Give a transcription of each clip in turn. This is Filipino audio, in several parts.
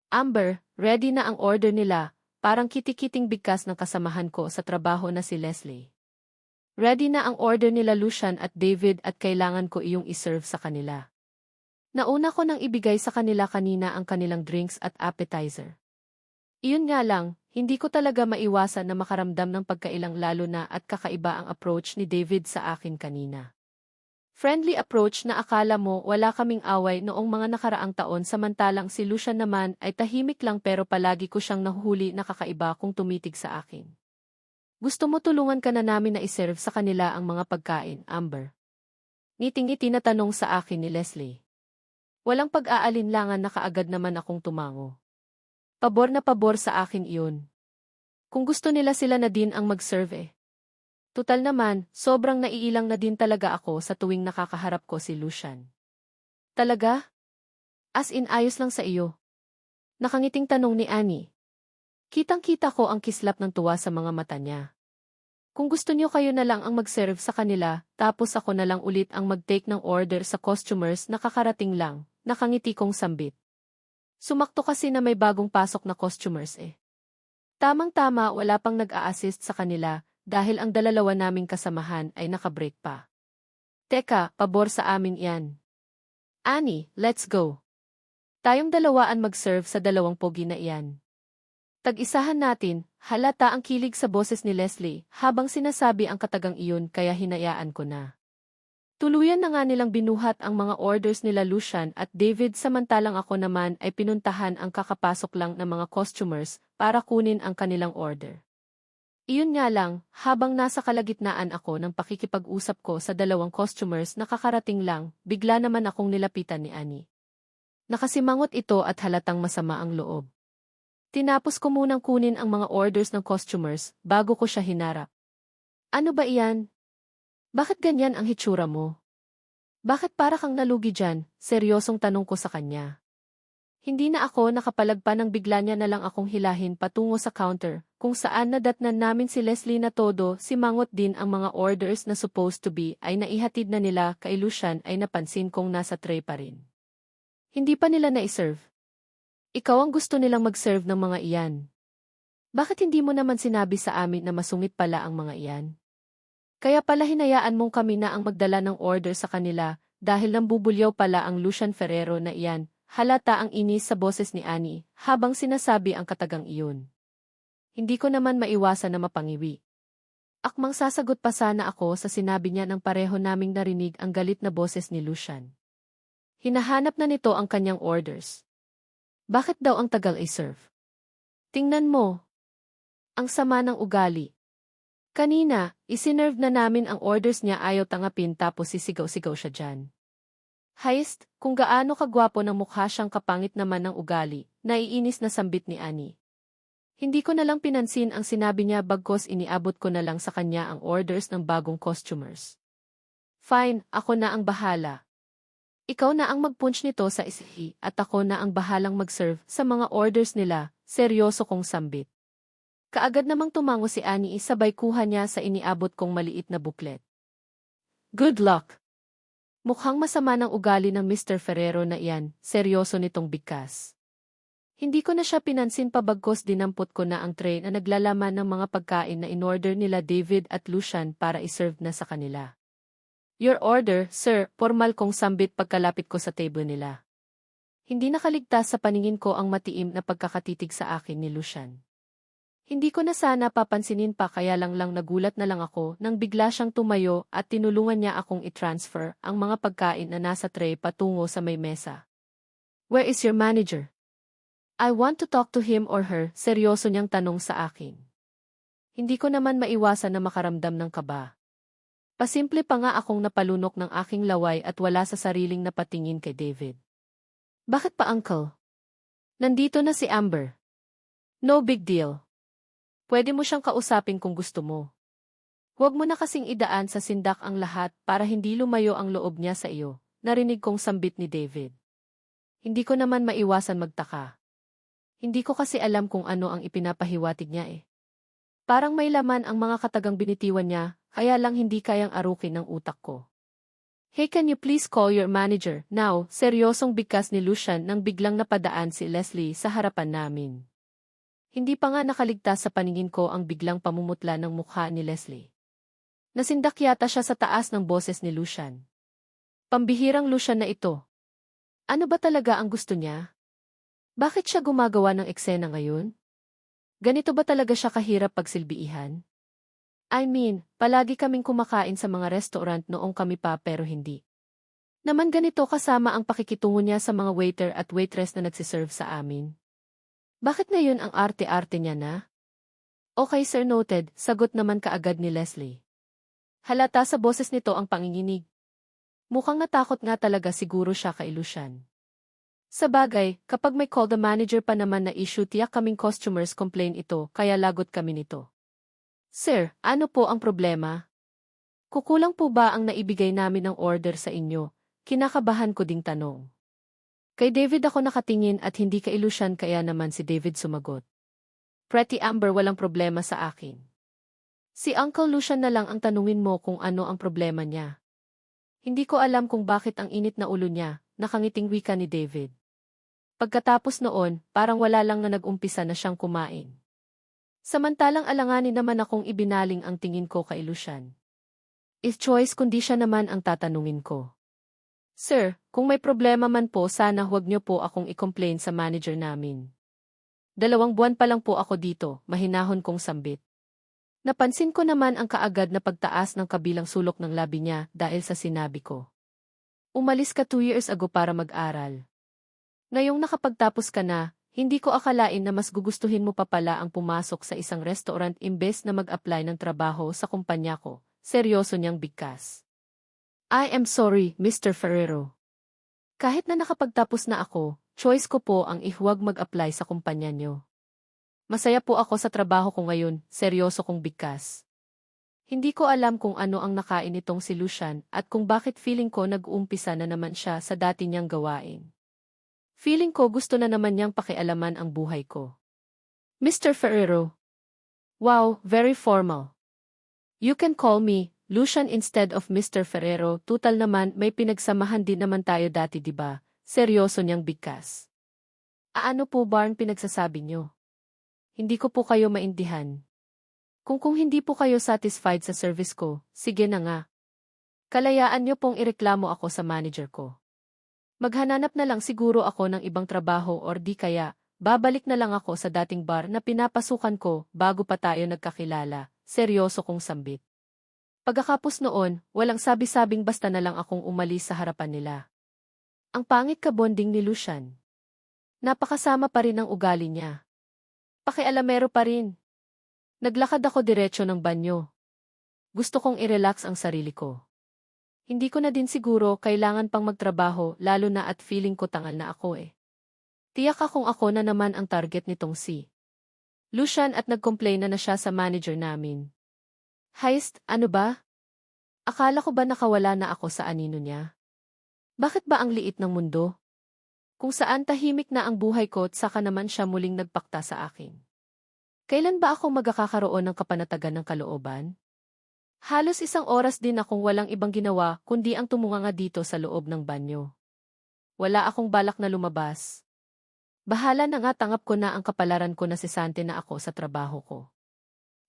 Amber, ready na ang order nila, parang kitikiting bigkas ng kasamahan ko sa trabaho na si Leslie. Ready na ang order nila Lucian at David at kailangan ko iyong iserve sa kanila. Nauna ko nang ibigay sa kanila kanina ang kanilang drinks at appetizer. Iyon nga lang, hindi ko talaga maiwasan na makaramdam ng pagkailang lalo na at kakaiba ang approach ni David sa akin kanina. Friendly approach na akala mo wala kaming away noong mga nakaraang taon samantalang si Lucian naman ay tahimik lang pero palagi ko siyang nahuhuli na kakaiba kung tumitig sa akin. Gusto mo tulungan ka na namin na iserve sa kanila ang mga pagkain, Amber? Ngiting-ngiti na tanong sa akin ni Leslie. Walang pag-aalinlangan na kaagad naman akong tumango. Pabor na pabor sa akin iyon. Kung gusto nila sila na din ang mag-serve eh. Tutal naman, sobrang naiilang na din talaga ako sa tuwing nakakaharap ko si Lucian. Talaga? As in ayos lang sa iyo. Nakangiting tanong ni Annie. Kitang-kita ko ang kislap ng tuwa sa mga mata niya. Kung gusto niyo kayo na lang ang mag-serve sa kanila, tapos ako na lang ulit ang mag-take ng order sa customers na kakarating lang, nakangiti kong sambit. Sumakto kasi na may bagong pasok na customers eh. Tamang-tama wala pang nag-a-assist sa kanila dahil ang dalawa naming kasamahan ay nakabreak pa. Teka, pabor sa amin yan. Annie, let's go. Tayong dalawaan mag-serve sa dalawang pogi na iyan. Tag-isahan natin, halata ang kilig sa boses ni Leslie habang sinasabi ang katagang iyon kaya hinayaan ko na. Tuluyan na nga nilang binuhat ang mga orders nila Lucian at David samantalang ako naman ay pinuntahan ang kakapasok lang ng mga customers para kunin ang kanilang order. Iyon nga lang, habang nasa kalagitnaan ako ng pakikipag-usap ko sa dalawang customers na kakarating lang, bigla naman akong nilapitan ni Annie. Nakasimangot ito at halatang masama ang loob. Tinapos ko munang kunin ang mga orders ng customers bago ko siya hinarap. Ano ba iyan? Bakit ganyan ang hitsura mo? Bakit para kang nalugi dyan? Seryosong tanong ko sa kanya. Hindi na ako nakapalagpa nang bigla niya na lang akong hilahin patungo sa counter, kung saan nadatnan namin si Leslie na todo simangot din ang mga orders na supposed to be ay naihatid na nila kay Lucian ay napansin kong nasa tray pa rin. Hindi pa nila na-serve. Ikaw ang gusto nilang mag-serve ng mga iyan. Bakit hindi mo naman sinabi sa amin na masungit pala ang mga iyan? Kaya pala hinayaan mong kami na ang magdala ng order sa kanila dahil nambubulyaw pala ang Lucian Ferrero na iyan. Halata ang inis sa boses ni Annie habang sinasabi ang katagang iyon. Hindi ko naman maiwasan na mapangiwi. Akmang sasagot pa sana ako sa sinabi niya nang pareho naming narinig ang galit na boses ni Lucian. Hinahanap na nito ang kanyang orders. Bakit daw ang tagal i-serve? Tingnan mo. Ang sama ng ugali. Kanina, isinerve na namin ang orders niya ayaw tangapin tapos sisigaw-sigaw siya dyan. Heist, kung gaano kagwapo ng mukha siyang kapangit naman ng ugali, naiinis na sambit ni Annie. Hindi ko na lang pinansin ang sinabi niya bagkos iniabot ko na lang sa kanya ang orders ng bagong customers. Fine, ako na ang bahala. Ikaw na ang mag-punch nito sa isihi at ako na ang bahalang mag-serve sa mga orders nila, seryoso kong sambit. Kaagad namang tumango si Annie sabay kuha niya sa iniabot kong maliit na buklet. Good luck! Mukhang masama ng ugali ng Mr. Ferrero na iyan, seryoso nitong bigkas. Hindi ko na siya pinansin pabagkos dinampot ko na ang tray na naglalaman ng mga pagkain na in-order nila David at Lucian para iserve na sa kanila. Your order, sir, formal kong sambit pagkalapit ko sa table nila. Hindi nakaligtas sa paningin ko ang matiim na pagkakatitig sa akin ni Lucian. Hindi ko na sana papansinin pa kaya lang nagulat na lang ako nang bigla siyang tumayo at tinulungan niya akong i-transfer ang mga pagkain na nasa tray patungo sa may mesa. Where is your manager? I want to talk to him or her, seryoso niyang tanong sa akin. Hindi ko naman maiwasan na makaramdam ng kaba. Pasimple pa nga akong napalunok ng aking laway at wala sa sariling napatingin kay David. Bakit pa uncle? Nandito na si Amber. No big deal. Pwede mo siyang kausapin kung gusto mo. Huwag mo na kasing idaan sa sindak ang lahat para hindi lumayo ang loob niya sa iyo, narinig kong sambit ni David. Hindi ko naman maiwasan magtaka. Hindi ko kasi alam kung ano ang ipinapahiwatig niya eh. Parang may laman ang mga katagang binitiwan niya, kaya lang hindi kayang arukin ng utak ko. Hey, can you please call your manager now? Seryosong bigkas ni Lucian nang biglang napadaan si Leslie sa harapan namin. Hindi pa nga nakaligtas sa paningin ko ang biglang pamumutla ng mukha ni Leslie. Nasindak yata siya sa taas ng boses ni Lucian. Pambihirang Lucian na ito. Ano ba talaga ang gusto niya? Bakit siya gumagawa ng eksena ngayon? Ganito ba talaga siya kahirap pagsilbihan? I mean, palagi kaming kumakain sa mga restaurant noong kami pa pero hindi naman ganito kasama ang pakikitungo niya sa mga waiter at waitress na nagsiserve sa amin. Bakit ngayon ang arte-arte niya na? Okay sir, noted, sagot naman kaagad ni Leslie. Halata sa boses nito ang panginginig. Mukhang natakot nga talaga siguro siya kay Lucian. Sa bagay, kapag may call the manager pa naman na issue, tiyak kaming customers complain ito kaya lagot kami nito. Sir, ano po ang problema? Kukulang po ba ang naibigay namin ng order sa inyo? Kinakabahan ko ding tanong. Kay David ako nakatingin at hindi kay Lucian kaya naman si David sumagot. Pretty Amber, walang problema sa akin. Si Uncle Lucian na lang ang tanungin mo kung ano ang problema niya. Hindi ko alam kung bakit ang init na ulo niya, nakangiting wika ni David. Pagkatapos noon, parang wala lang na nag-umpisa na siyang kumain. Samantalang alanganin naman akong ibinaling ang tingin ko kay Lucian. If choice kundi siya naman ang tatanungin ko. Sir, kung may problema man po sana huwag niyo po akong i-complain sa manager namin. 2 buwan pa lang po ako dito, mahinahon kong sambit. Napansin ko naman ang kaagad na pagtaas ng kabilang sulok ng labi niya dahil sa sinabi ko. Umalis ka 2 years ago para mag-aral. Ngayong nakapagtapos ka na, hindi ko akalain na mas gugustuhin mo pa pala ang pumasok sa isang restaurant imbes na mag-apply ng trabaho sa kumpanya ko. Seryoso niyang bigkas. I am sorry, Mr. Ferrero. Kahit na nakapagtapos na ako, choice ko po ang huwag mag-apply sa kumpanya niyo. Masaya po ako sa trabaho ko ngayon, seryoso kong bigkas. Hindi ko alam kung ano ang nakain nitong si Lucian at kung bakit feeling ko nag-uumpisa na naman siya sa dati niyang gawain. Feeling ko gusto na naman niyang pakialaman ang buhay ko. Mr. Ferrero. Wow, very formal. You can call me Lucian instead of Mr. Ferrero. Tutal naman may pinagsamahan din naman tayo dati, diba? Seryoso niyang bigkas. Ano po ba ang pinagsasabi niyo? Hindi ko po kayo maindihan. Kung hindi po kayo satisfied sa service ko, sige na nga. Kalayaan niyo pong ireklamo ako sa manager ko. Maghananap na lang siguro ako ng ibang trabaho or di kaya, babalik na lang ako sa dating bar na pinapasukan ko bago pa tayo nagkakilala, seryoso kong sambit. Pagkakapos noon, walang sabi-sabing basta na lang akong umalis sa harapan nila. Ang pangit ka bonding ni Lucian. Napakasama pa rin ang ugali niya. Pakialamero pa rin. Naglakad ako diretso ng banyo. Gusto kong i-relax ang sarili ko. Hindi ko na din siguro kailangan pang magtrabaho lalo na at feeling ko tangal na ako eh. Tiyak akong ako na naman ang target nitong si Lucian at nag-complain na siya sa manager namin. Heist, ano ba? Akala ko ba nakawala na ako sa anino niya? Bakit ba ang liit ng mundo? Kung saan tahimik na ang buhay ko at saka naman siya muling nagpakta sa akin. Kailan ba ako magkakaroon ng kapanatagan ng kalooban? Halos 1 oras din akong walang ibang ginawa kundi ang tumunganga dito sa loob ng banyo. Wala akong balak na lumabas. Bahala na nga, tanggap ko na ang kapalaran ko na sesante na ako sa trabaho ko.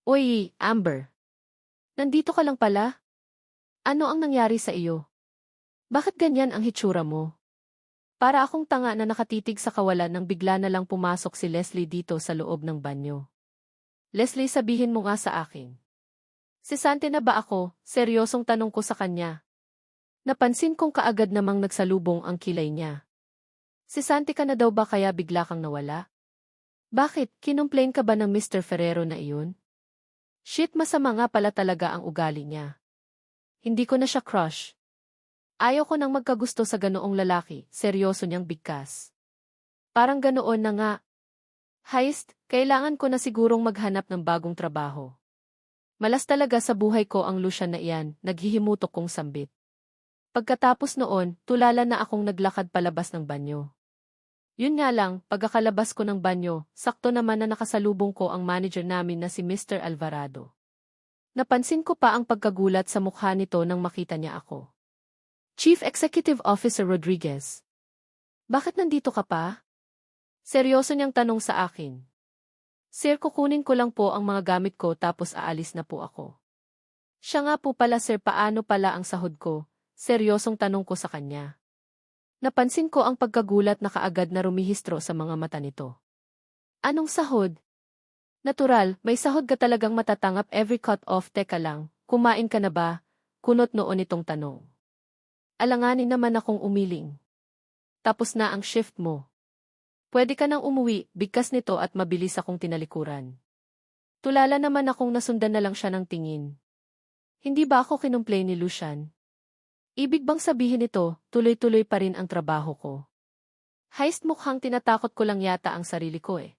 Uy, Amber. Nandito ka lang pala? Ano ang nangyari sa iyo? Bakit ganyan ang hitsura mo? Para akong tanga na nakatitig sa kawalan nang bigla na lang pumasok si Leslie dito sa loob ng banyo. Leslie, sabihin mo nga sa akin. Sesante na ba ako? Seryosong tanong ko sa kanya. Napansin kong kaagad namang nagsalubong ang kilay niya. Sesante ka na daw ba kaya bigla kang nawala? Bakit? Kinumplain ka ba ng Mr. Ferrero na iyon? Shit, masama nga pala talaga ang ugali niya. Hindi ko na siya crush. Ayaw ko nang magkagusto sa ganoong lalaki, seryoso niyang bigkas. Parang ganoon na nga. Heist, kailangan ko na sigurong maghanap ng bagong trabaho. Malas talaga sa buhay ko ang Lucian na iyan, naghihimutok kong sambit. Pagkatapos noon, tulala na akong naglakad palabas ng banyo. Yun nga lang, pagkakalabas ko ng banyo, sakto naman na nakasalubong ko ang manager namin na si Mr. Alvarado. Napansin ko pa ang pagkagulat sa mukha nito nang makita niya ako. Chief Executive Officer Rodriguez. Bakit nandito ka pa? Seryoso niyang tanong sa akin. Sir, kukunin ko lang po ang mga gamit ko tapos aalis na po ako. Siya nga po pala sir, paano pala ang sahod ko? Seryosong tanong ko sa kanya. Napansin ko ang pagkagulat na kaagad na rumihistro sa mga mata nito. Anong sahod? Natural, may sahod ka talagang matatangap every cut-off. Teka lang, kumain ka na ba? Kunot noon itong tanong. Alanganin naman akong umiling. Tapos na ang shift mo. Pwede ka nang umuwi, bigkas nito at mabilis akong tinalikuran. Tulala naman akong nasundan na lang siya ng tingin. Hindi ba ako kinumplay ni Lucian? Ibig bang sabihin nito, tuloy-tuloy pa rin ang trabaho ko? Heist, mukhang tinatakot ko lang yata ang sarili ko eh.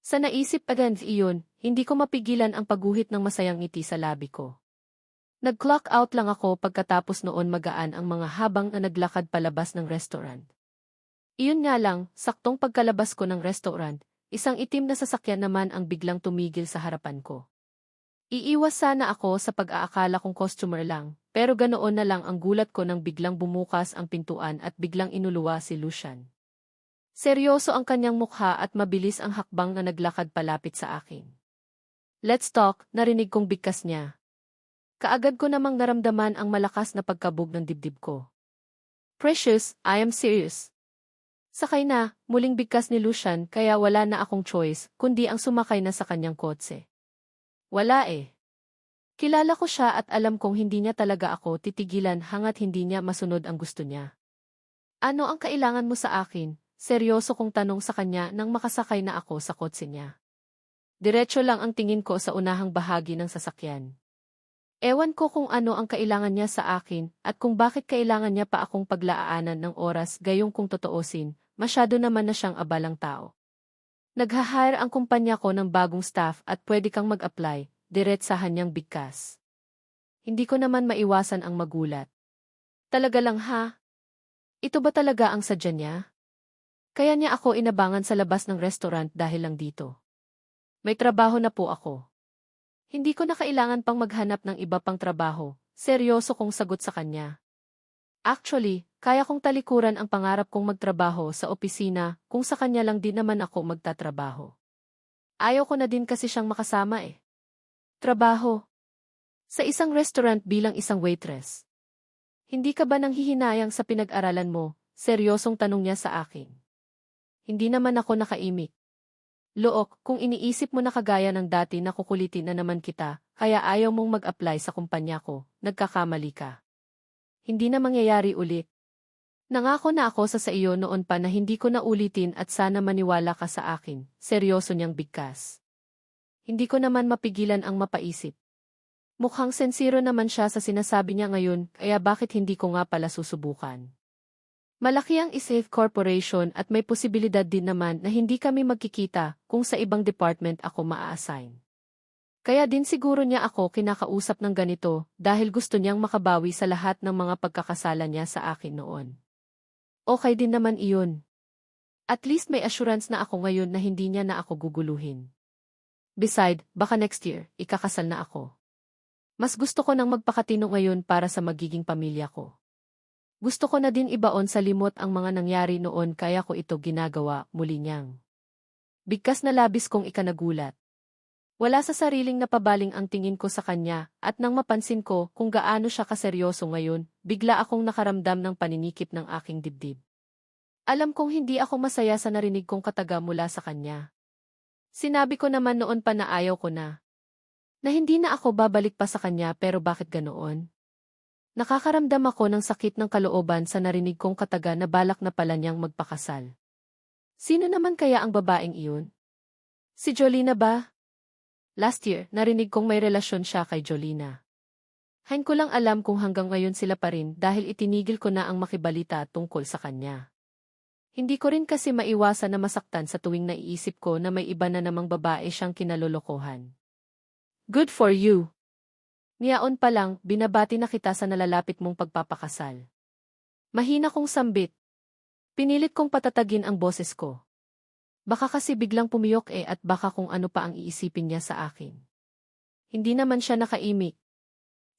Sa naisip agad iyon, hindi ko mapigilan ang pagguhit ng masayang ngiti sa labi ko. Nag-clock out lang ako pagkatapos noon magaan ang mga habang na naglakad palabas ng restaurant. Iyon nga lang, saktong pagkalabas ko ng restaurant, isang itim na sasakyan naman ang biglang tumigil sa harapan ko. Iiwas sana ako sa pag-aakala kong customer lang, pero ganoon na lang ang gulat ko nang biglang bumukas ang pintuan at biglang inuluwa si Lucian. Seryoso ang kanyang mukha at mabilis ang hakbang na naglakad palapit sa akin. Let's talk, narinig kong bigkas niya. Kaagad ko namang naramdaman ang malakas na pagkabog ng dibdib ko. Precious, I am serious. Sakay na, muling bigkas ni Lucian kaya wala na akong choice kundi ang sumakay na sa kanyang kotse. Wala eh. Kilala ko siya at alam kong hindi niya talaga ako titigilan hangat hindi niya masunod ang gusto niya. Ano ang kailangan mo sa akin? Seryoso kong tanong sa kanya nang makasakay na ako sa kotse niya. Diretso lang ang tingin ko sa unahang bahagi ng sasakyan. Ewan ko kung ano ang kailangan niya sa akin at kung bakit kailangan niya pa akong paglaanan ng oras gayong kung totoosin, masyado naman na siyang abalang tao. Nag-hire ang kumpanya ko ng bagong staff at pwede kang mag-apply, diretsahan niyang bigkas. Hindi ko naman maiwasan ang magulat. Talaga lang ha? Ito ba talaga ang sadya niya? Kaya niya ako inabangan sa labas ng restaurant dahil lang dito. May trabaho na po ako. Hindi ko na kailangan pang maghanap ng iba pang trabaho, seryoso kong sagot sa kanya. Actually, kaya kong talikuran ang pangarap kong magtrabaho sa opisina kung sa kanya lang din naman ako magtatrabaho. Ayaw ko na din kasi siyang makasama eh. Trabaho. Sa isang restaurant bilang isang waitress. Hindi ka ba nanghihinayang sa pinag-aralan mo? Seryosong tanong niya sa akin. Hindi naman ako nakaimik. Look, kung iniisip mo na kagaya ng dati na kukulitin na naman kita, kaya ayaw mong mag-apply sa kumpanya ko, nagkakamali ka. Hindi na mangyayari ulit. Nangako na ako sa iyo noon pa na hindi ko na ulitin at sana maniwala ka sa akin, seryoso niyang bigkas. Hindi ko naman mapigilan ang mapaisip. Mukhang sensiro naman siya sa sinasabi niya ngayon, kaya bakit hindi ko nga pala susubukan. Malaki ang Safe Corporation at may posibilidad din naman na hindi kami magkikita kung sa ibang department ako maa-assign. Kaya din siguro niya ako kinakausap ng ganito dahil gusto niyang makabawi sa lahat ng mga pagkakasala niya sa akin noon. Okay din naman iyon. At least may assurance na ako ngayon na hindi niya na ako guguluhin. Beside, baka next year, ikakasal na ako. Mas gusto ko nang magpakatino ngayon para sa magiging pamilya ko. Gusto ko na din ibaon sa limot ang mga nangyari noon kaya ko ito ginagawa, muli niyang. Bigkas na labis kong ikanagulat. Wala sa sariling napabaling ang tingin ko sa kanya at nang mapansin ko kung gaano siya kaseryoso ngayon, bigla akong nakaramdam ng paninikip ng aking dibdib. Alam kong hindi ako masaya sa narinig kong kataga mula sa kanya. Sinabi ko naman noon pa na ayaw ko na. Na hindi na ako babalik pa sa kanya pero bakit ganoon? Nakakaramdam ako ng sakit ng kalooban sa narinig kong kataga na balak na pala niyang magpakasal. Sino naman kaya ang babaeng iyon? Si Jolina ba? Last year, narinig kong may relasyon siya kay Jolina. Hain ko lang alam kung hanggang ngayon sila pa rin dahil itinigil ko na ang makibalita tungkol sa kanya. Hindi ko rin kasi maiwasan na masaktan sa tuwing naiisip ko na may iba na namang babae siyang kinalolokohan. Good for you! Niyaon pa lang, binabati na kita sa nalalapit mong pagpapakasal. Mahina kong sambit. Pinilit kong patatagin ang boses ko. Baka kasi biglang pumiyok at baka kung ano pa ang iisipin niya sa akin. Hindi naman siya nakaimik.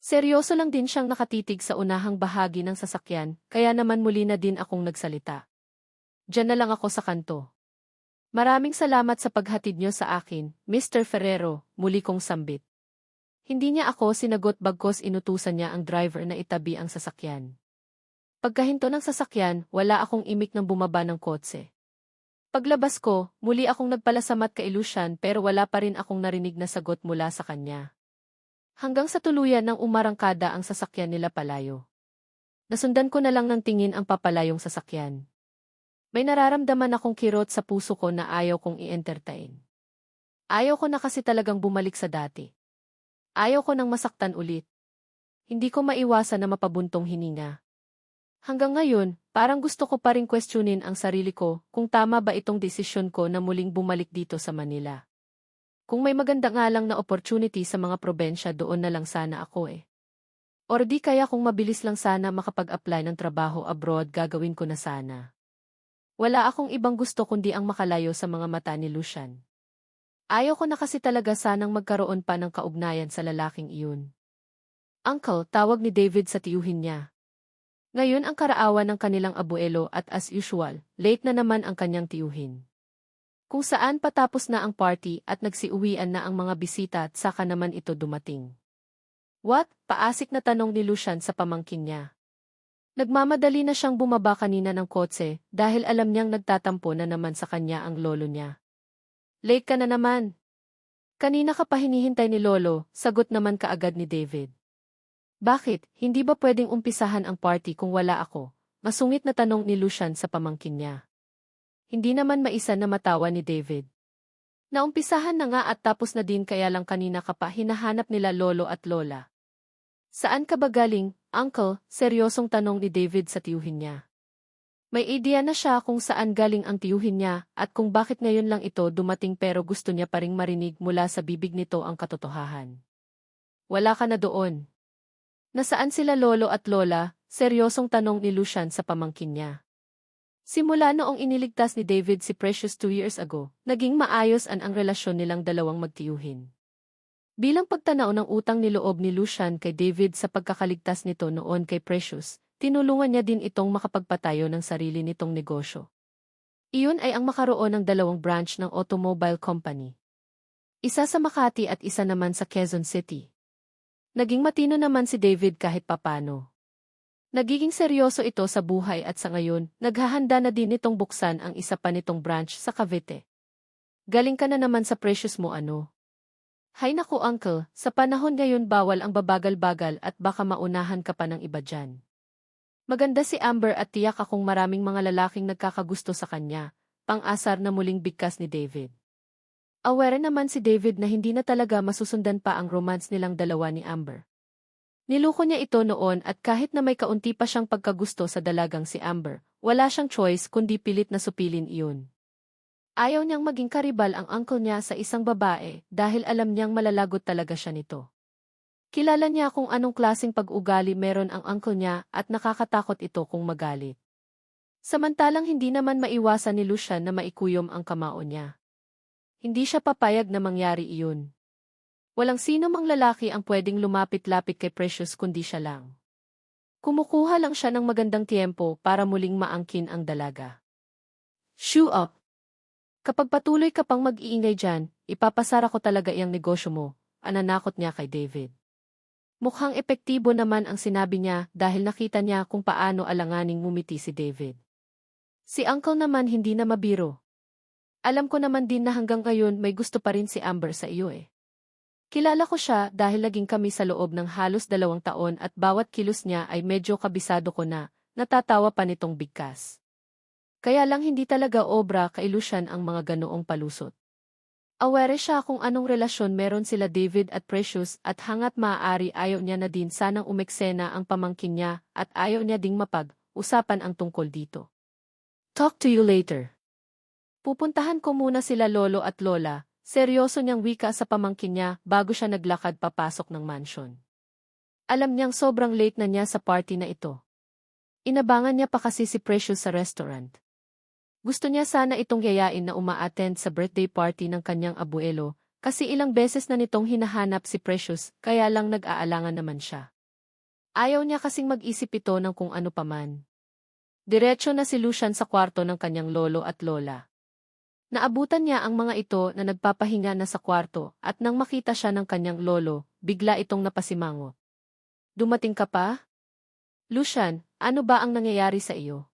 Seryoso lang din siyang nakatitig sa unahang bahagi ng sasakyan, kaya naman muli na din akong nagsalita. Diyan na lang ako sa kanto. Maraming salamat sa paghatid niyo sa akin, Mr. Ferrero, muli kong sambit. Hindi niya ako sinagot bagkos inutusan niya ang driver na itabi ang sasakyan. Pagkahinto ng sasakyan, wala akong imik ng bumaba ng kotse. Paglabas ko, muli akong nagpalasamat kay Lucian pero wala pa rin akong narinig na sagot mula sa kanya. Hanggang sa tuluyan ng umarangkada ang sasakyan nila palayo. Nasundan ko na lang ng tingin ang papalayong sasakyan. May nararamdaman akong kirot sa puso ko na ayaw kong i-entertain. Ayaw ko na kasi talagang bumalik sa dati. Ayaw ko nang masaktan ulit. Hindi ko maiwasan na mapabuntong hininga. Hanggang ngayon, parang gusto ko pa ring questionin ang sarili ko kung tama ba itong desisyon ko na muling bumalik dito sa Manila. Kung may maganda nga lang na opportunity sa mga probensya doon na lang sana ako eh. Or di kaya kung mabilis lang sana makapag-apply ng trabaho abroad gagawin ko na sana. Wala akong ibang gusto kundi ang makalayo sa mga mata ni Lucian. Ayaw ko na kasi talaga sanang magkaroon pa ng kaugnayan sa lalaking iyon. Uncle, tawag ni David sa tiyuhin niya. Ngayon ang karaawan ng kanilang abuelo at as usual, late na naman ang kanyang tiyuhin. Kung saan patapos na ang party at nagsiuwian na ang mga bisita at saka naman ito dumating. What? Paasik na tanong ni Lucian sa pamangkin niya. Nagmamadali na siyang bumaba kanina ng kotse dahil alam niyang nagtatampo na naman sa kanya ang lolo niya. Late ka na naman. Kanina ka pa hinihintay ni lolo, sagot naman kaagad ni David. Bakit, hindi ba pwedeng umpisahan ang party kung wala ako? Masungit na tanong ni Lucian sa pamangkin niya. Hindi naman maisa na matawa ni David. Naumpisahan na nga at tapos na din kaya lang kanina ka pa hinahanap nila lolo at lola. Saan ka ba galing, Uncle? Seryosong tanong ni David sa tiyuhin niya. May idea na siya kung saan galing ang tiyuhin niya at kung bakit ngayon lang ito dumating pero gusto niya pa ring marinig mula sa bibig nito ang katotohanan. Wala ka na doon. Nasaan sila lolo at lola? Seryosong tanong ni Lucian sa pamangkin niya. Simula noong iniligtas ni David si Precious 2 years ago, naging maayos ang relasyon nilang dalawang magtiyuhin. Bilang pagtanaw ng utang niloob ni Lucian kay David sa pagkakaligtas nito noon kay Precious, tinulungan niya din itong makapagpatayo ng sarili nitong negosyo. Iyon ay ang makaroon ng 2 branch ng automobile company. Isa sa Makati at isa naman sa Quezon City. Naging matino naman si David kahit papano. Nagiging seryoso ito sa buhay at sa ngayon, naghahanda na din itong buksan ang isa pa nitong branch sa Cavite. Galing ka na naman sa Precious mo ano? Hay naku uncle, sa panahon ngayon bawal ang babagal-bagal at baka maunahan ka pa ng iba dyan. Maganda si Amber at tiyak akong maraming mga lalaking nagkakagusto sa kanya, pang-asar na muling bigkas ni David. Aware naman si David na hindi na talaga masusundan pa ang romance nilang dalawa ni Amber. Niloko niya ito noon at kahit na may kaunti pa siyang pagkagusto sa dalagang si Amber, wala siyang choice kundi pilit na supilin iyon. Ayaw niyang maging karibal ang uncle niya sa isang babae dahil alam niyang malalagot talaga siya nito. Kilala niya kung anong klaseng pag-ugali meron ang uncle niya at nakakatakot ito kung magalit. Samantalang hindi naman maiwasan ni Lucian na maikuyom ang kamao niya. Hindi siya papayag na mangyari iyon. Walang sino mang lalaki ang pwedeng lumapit-lapit kay Precious kundi siya lang. Kumukuha lang siya ng magandang tiempo para muling maangkin ang dalaga. Shoe up! Kapag patuloy ka pang mag-iingay dyan, ipapasara ko talaga iyang negosyo mo, ananakot niya kay David. Mukhang epektibo naman ang sinabi niya dahil nakita niya kung paano alanganing ngumiti si David. Si uncle naman hindi na mabiro. Alam ko naman din na hanggang ngayon may gusto pa rin si Amber sa iyo eh. Kilala ko siya dahil naging kami sa loob ng halos 2 taon at bawat kilos niya ay medyo kabisado ko na, natatawa pa nitong bigkas. Kaya lang hindi talaga obra kay Lucian ang mga ganoong palusot. Aware siya kung anong relasyon meron sila David at Precious at hangat maaari ayaw niya na din sanang umeksena ang pamangkin niya at ayaw niya ding mapag-usapan ang tungkol dito. Talk to you later. Pupuntahan ko muna sila lolo at lola, seryoso niyang wika sa pamangkin niya bago siya naglakad papasok ng mansion. Alam niyang sobrang late na niya sa party na ito. Inabangan niya pa kasi si Precious sa restaurant. Gusto niya sana itong yayain na uma-attend sa birthday party ng kanyang abuelo, kasi ilang beses na nitong hinahanap si Precious, kaya lang nag-aalangan naman siya. Ayaw niya kasing mag-isip ito ng kung ano paman. Diretso na si Lucian sa kwarto ng kanyang lolo at lola. Naabutan niya ang mga ito na nagpapahinga na sa kwarto at nang makita siya ng kanyang lolo, bigla itong napasimangot. Dumating ka pa? Lucian, ano ba ang nangyayari sa iyo?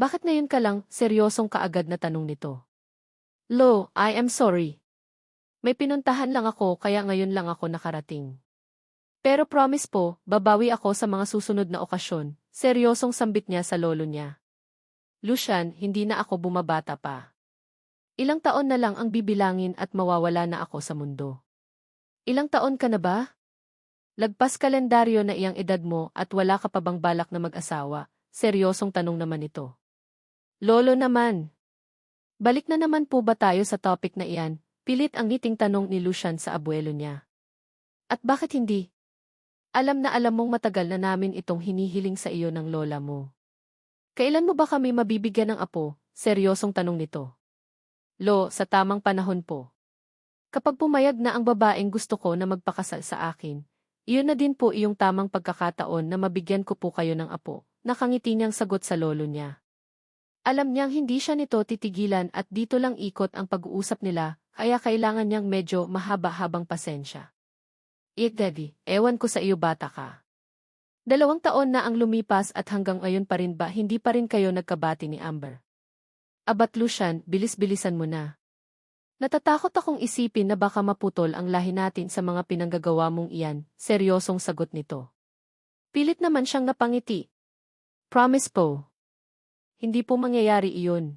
Bakit ngayon ka lang, seryosong kaagad na tanong nito? Lo, I am sorry. May pinuntahan lang ako kaya ngayon lang ako nakarating. Pero promise po, babawi ako sa mga susunod na okasyon, seryosong sambit niya sa lolo niya. Lucian, hindi na ako bumabata pa. Ilang taon na lang ang bibilangin at mawawala na ako sa mundo. Ilang taon ka na ba? Lagpas kalendaryo na iyang edad mo at wala ka pa bang balak na mag-asawa, seryosong tanong naman ito. Lolo naman. Balik na naman po ba tayo sa topic na iyan? Pilit ang ngiting tanong ni Lucian sa abuelo niya. At bakit hindi? Alam na alam mong matagal na namin itong hinihiling sa iyo ng lola mo. Kailan mo ba kami mabibigyan ng apo? Seryosong tanong nito. Lo, sa tamang panahon po. Kapag pumayag na ang babaeng gusto ko na magpakasal sa akin, iyon na din po iyong tamang pagkakataon na mabigyan ko po kayo ng apo, nakangiti niyang sagot sa lolo niya. Alam niyang hindi siya nito titigilan at dito lang ikot ang pag-uusap nila, kaya kailangan niyang medyo mahaba-habang pasensya. Daddy, ewan ko sa iyo bata ka. 2 taon na ang lumipas at hanggang ngayon pa rin ba hindi pa rin kayo nagkabati ni Amber? Abat Lucian, bilis-bilisan mo na. Natatakot akong isipin na baka maputol ang lahi natin sa mga pinanggagawa mong iyan, seryosong sagot nito. Pilit naman siyang napangiti. Promise po. Hindi po mangyayari iyon.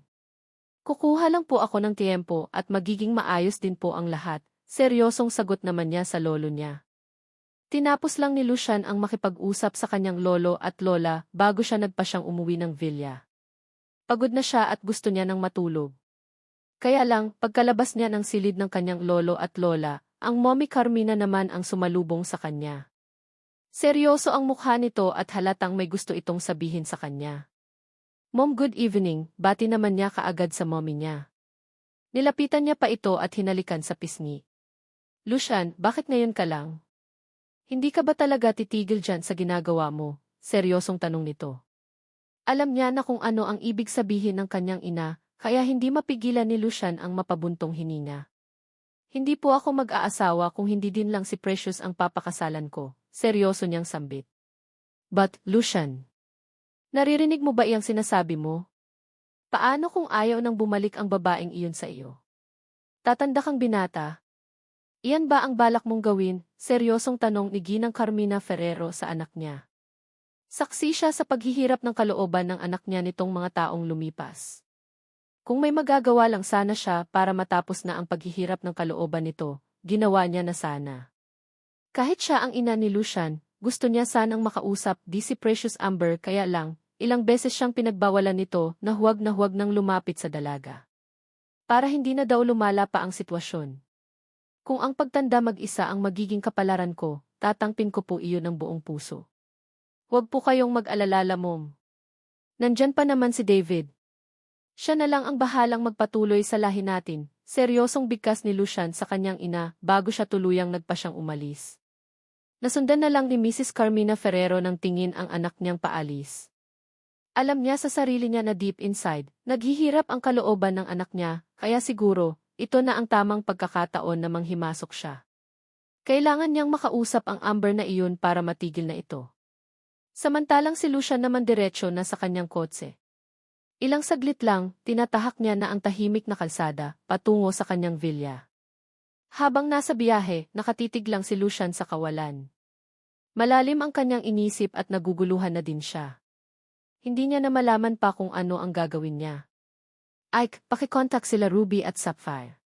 Kukuha lang po ako ng tiempo at magiging maayos din po ang lahat, seryosong sagot naman niya sa lolo niya. Tinapos lang ni Lucian ang makipag-usap sa kanyang lolo at lola bago siya nagpasyang umuwi ng villa. Pagod na siya at gusto niya ng matulog. Kaya lang, pagkalabas niya ng silid ng kanyang lolo at lola, ang Mommy Carmina naman ang sumalubong sa kanya. Seryoso ang mukha nito at halatang may gusto itong sabihin sa kanya. Mom, good evening, bati naman niya kaagad sa mommy niya. Nilapitan niya pa ito at hinalikan sa pisngi. Lucian, bakit ngayon ka lang? Hindi ka ba talaga titigil dyan sa ginagawa mo? Seryosong tanong nito. Alam niya na kung ano ang ibig sabihin ng kanyang ina, kaya hindi mapigilan ni Lucian ang mapabuntong hininga. Hindi po ako mag-aasawa kung hindi din lang si Precious ang papakasalan ko, seryoso niyang sambit. But, Lucian, naririnig mo ba iyang sinasabi mo? Paano kung ayaw nang bumalik ang babaeng iyon sa iyo? Tatanda kang binata. Iyan ba ang balak mong gawin? Seryosong tanong ni Ginang Carmina Ferrero sa anak niya. Saksi siya sa paghihirap ng kalooban ng anak niya nitong mga taong lumipas. Kung may magagawa lang sana siya para matapos na ang paghihirap ng kalooban nito, ginawa niya na sana. Kahit siya ang ina ni Lucian, gusto niya sanang makausap di si Precious Amber kaya lang, ilang beses siyang pinagbawalan nito na huwag nang lumapit sa dalaga. Para hindi na daw lumala pa ang sitwasyon. Kung ang pagtanda mag-isa ang magiging kapalaran ko, tatangpin ko po iyon ng buong puso. Huwag po kayong mag-alala, Mom. Nandyan pa naman si David. Siya na lang ang bahalang magpatuloy sa lahi natin, seryosong bigkas ni Lucian sa kanyang ina bago siya tuluyang nagpasyang umalis. Nasundan na lang ni Mrs. Carmina Ferrero ng tingin ang anak niyang paalis. Alam niya sa sarili niya na deep inside, naghihirap ang kalooban ng anak niya, kaya siguro, ito na ang tamang pagkakataon na manghimasok siya. Kailangan niyang makausap ang Amber na iyon para matigil na ito. Samantalang si Lucian naman diretsyo na sa kanyang kotse. Ilang saglit lang, tinatahak niya na ang tahimik na kalsada, patungo sa kanyang villa. Habang nasa biyahe, nakatitig lang si Lucian sa kawalan. Malalim ang kanyang inisip at naguguluhan na din siya. Hindi niya na malaman pa kung ano ang gagawin niya. Ike, pakikontak sila Ruby at Sapphire.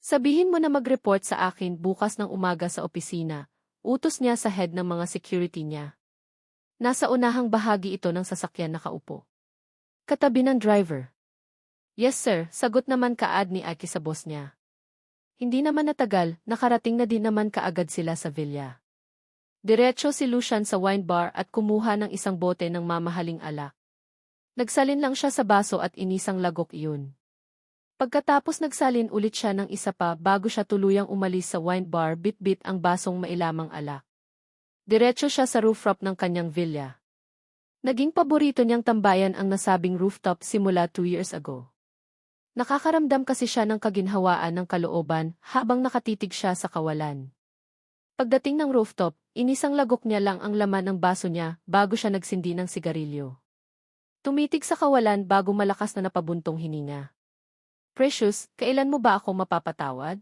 Sabihin mo na mag-report sa akin bukas ng umaga sa opisina, utos niya sa head ng mga security niya. Nasa unahang bahagi ito ng sasakyan nakaupo. Katabi ng driver. Yes sir, sagot naman kaad ni Ike sa boss niya. Hindi naman natagal, nakarating na din naman kaagad sila sa villa. Diretso si Lucian sa wine bar at kumuha ng isang bote ng mamahaling alak. Nagsalin lang siya sa baso at inisang lagok iyon. Pagkatapos nagsalin ulit siya ng isa pa bago siya tuluyang umalis sa wine bar bit-bit ang basong mailamang alak. Diretso siya sa rooftop ng kanyang villa. Naging paborito niyang tambayan ang nasabing rooftop simula 2 years ago. Nakakaramdam kasi siya ng kaginhawaan ng kalooban habang nakatitig siya sa kawalan. Pagdating ng rooftop, inisang lagok niya lang ang laman ng baso niya bago siya nagsindi ng sigarilyo. Tumitig sa kawalan bago malakas na napabuntong hininga. Precious, kailan mo ba ako mapapatawad?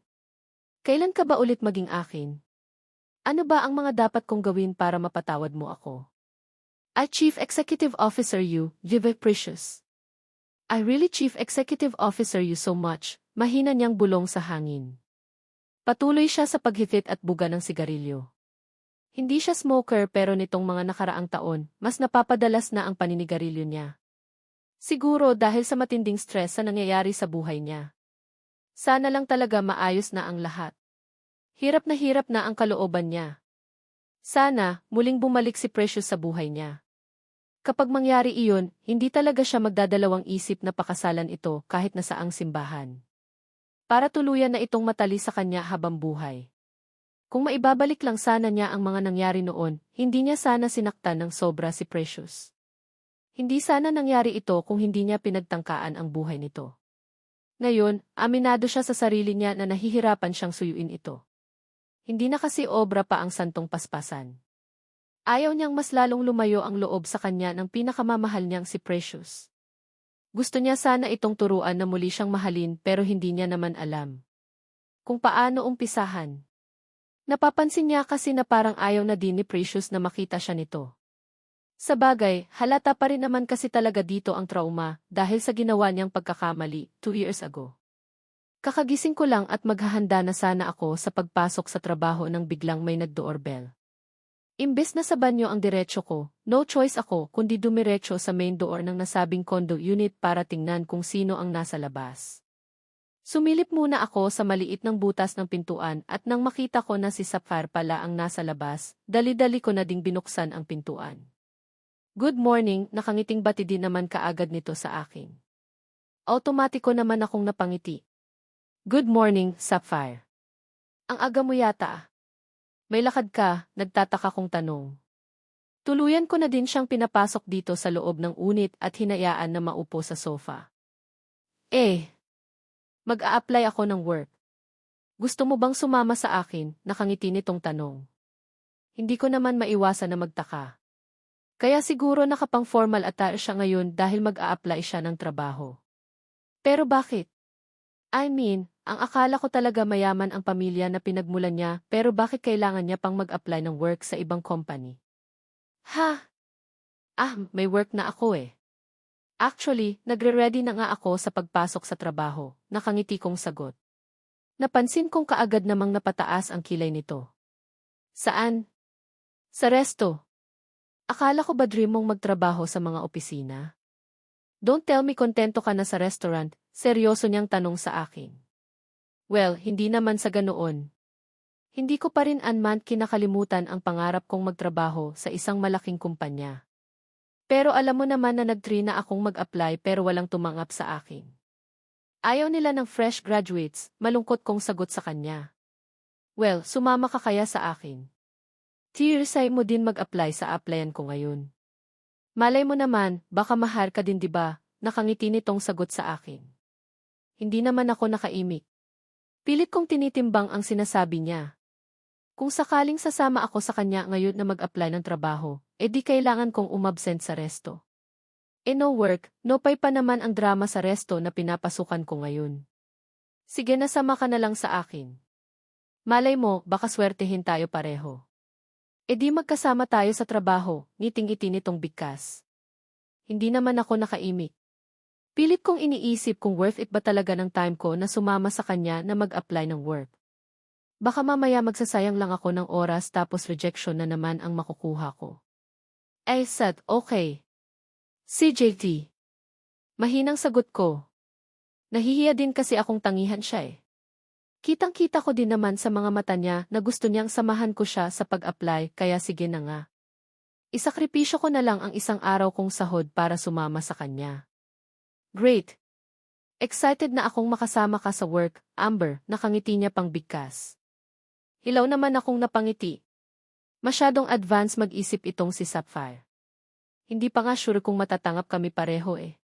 Kailan ka ba ulit maging akin? Ano ba ang mga dapat kong gawin para mapatawad mo ako? Chief Executive Officer you, Vive Precious. I really Chief Executive Officer you so much, mahina niyang bulong sa hangin. Patuloy siya sa paghifit at buga ng sigarilyo. Hindi siya smoker pero nitong mga nakaraang taon, mas napapadalas na ang paninigarilyo niya. Siguro dahil sa matinding stress sa nangyayari sa buhay niya. Sana lang talaga maayos na ang lahat. Hirap na ang kalooban niya. Sana, muling bumalik si Precious sa buhay niya. Kapag mangyari iyon, hindi talaga siya magdadalawang isip na pakasalan ito kahit na saang simbahan. Para tuluyan na itong matali sa kanya habang buhay. Kung maibabalik lang sana niya ang mga nangyari noon, hindi niya sana sinaktan ng sobra si Precious. Hindi sana nangyari ito kung hindi niya pinagtangkaan ang buhay nito. Ngayon, aminado siya sa sarili niya na nahihirapan siyang suyuin ito. Hindi na kasi obra pa ang santong paspasan. Ayaw niyang mas lalong lumayo ang loob sa kanya ng pinakamamahal niyang si Precious. Gusto niya sana itong turuan na muli siyang mahalin pero hindi niya naman alam kung paano umpisahan. Napapansin niya kasi na parang ayaw na din ni Precious na makita siya nito. Sabagay, halata pa rin naman kasi talaga dito ang trauma dahil sa ginawa niyang pagkakamali 2 years ago. Kakagising ko lang at maghahanda na sana ako sa pagpasok sa trabaho nang biglang may nag-doorbell. Imbes na sa banyo ang diretsyo ko, no choice ako kundi dumiretso sa main door ng nasabing condo unit para tingnan kung sino ang nasa labas. Sumilip muna ako sa maliit ng butas ng pintuan at nang makita ko na si Sapphire pala ang nasa labas, dali-dali ko na ding binuksan ang pintuan. Good morning, nakangiting bati din naman kaagad nito sa akin. Automatiko naman akong napangiti. Good morning, Sapphire. Ang aga mo yata. May lakad ka, nagtataka kong tanong. Tuluyan ko na din siyang pinapasok dito sa loob ng unit at hinayaan na maupo sa sofa. Mag-a-apply ako ng work. Gusto mo bang sumama sa akin? Nakangiti nitong tanong. Hindi ko naman maiwasan na magtaka. Kaya siguro nakapang formal attire siya ngayon dahil mag-a-apply siya ng trabaho. Pero bakit? Ang akala ko talaga mayaman ang pamilya na pinagmulan niya pero bakit kailangan niya pang mag-apply ng work sa ibang company? May work na ako eh. Actually, nagre-ready na nga ako sa pagpasok sa trabaho, nakangiti kong sagot. Napansin kong kaagad namang napataas ang kilay nito. Saan? Sa resto. Akala ko ba dream mong magtrabaho sa mga opisina? Don't tell me kontento ka na sa restaurant, seryoso niyang tanong sa akin. Well, hindi naman sa ganoon. Hindi ko pa rin anman kinakalimutan ang pangarap kong magtrabaho sa isang malaking kumpanya. Pero alam mo naman na nag-try na akong mag-apply pero walang tumanggap sa akin. Ayaw nila ng fresh graduates, malungkot kong sagot sa kanya. Well, sumama ka kaya sa akin. Tirsay mo din mag-apply sa applyan ko ngayon. Malay mo naman, baka mahal ka din diba, nakangiti nitong sagot sa akin. Hindi naman ako nakaimik. Pilit kong tinitimbang ang sinasabi niya. Kung sakaling sasama ako sa kanya ngayon na mag-apply ng trabaho, di kailangan kong umabsent sa resto. No work, no pay pa naman ang drama sa resto na pinapasukan ko ngayon. Sige nasama ka na lang sa akin. Malay mo, baka swertehin tayo pareho. Di magkasama tayo sa trabaho, ngiting-ngiti nitong bigkas. Hindi naman ako nakaimik. Pilit kong iniisip kung worth it ba talaga ng time ko na sumama sa kanya na mag-apply ng work. Baka mamaya magsasayang lang ako ng oras tapos rejection na naman ang makukuha ko. Said, okay. CJT. Mahinang sagot ko. Nahihiya din kasi akong tangihan siya eh. Kitang-kita ko din naman sa mga mata niya na gusto niyang samahan ko siya sa pag-apply kaya sige na nga. Isakripisyo ko na lang ang isang araw kong sahod para sumama sa kanya. Great. Excited na akong makasama ka sa work, Amber, nakangiti niya pang bigkas. Hilaw naman akong napangiti. Masyadong advance mag-isip itong si Sapphire. Hindi pa nga sure kung matatanggap kami pareho eh.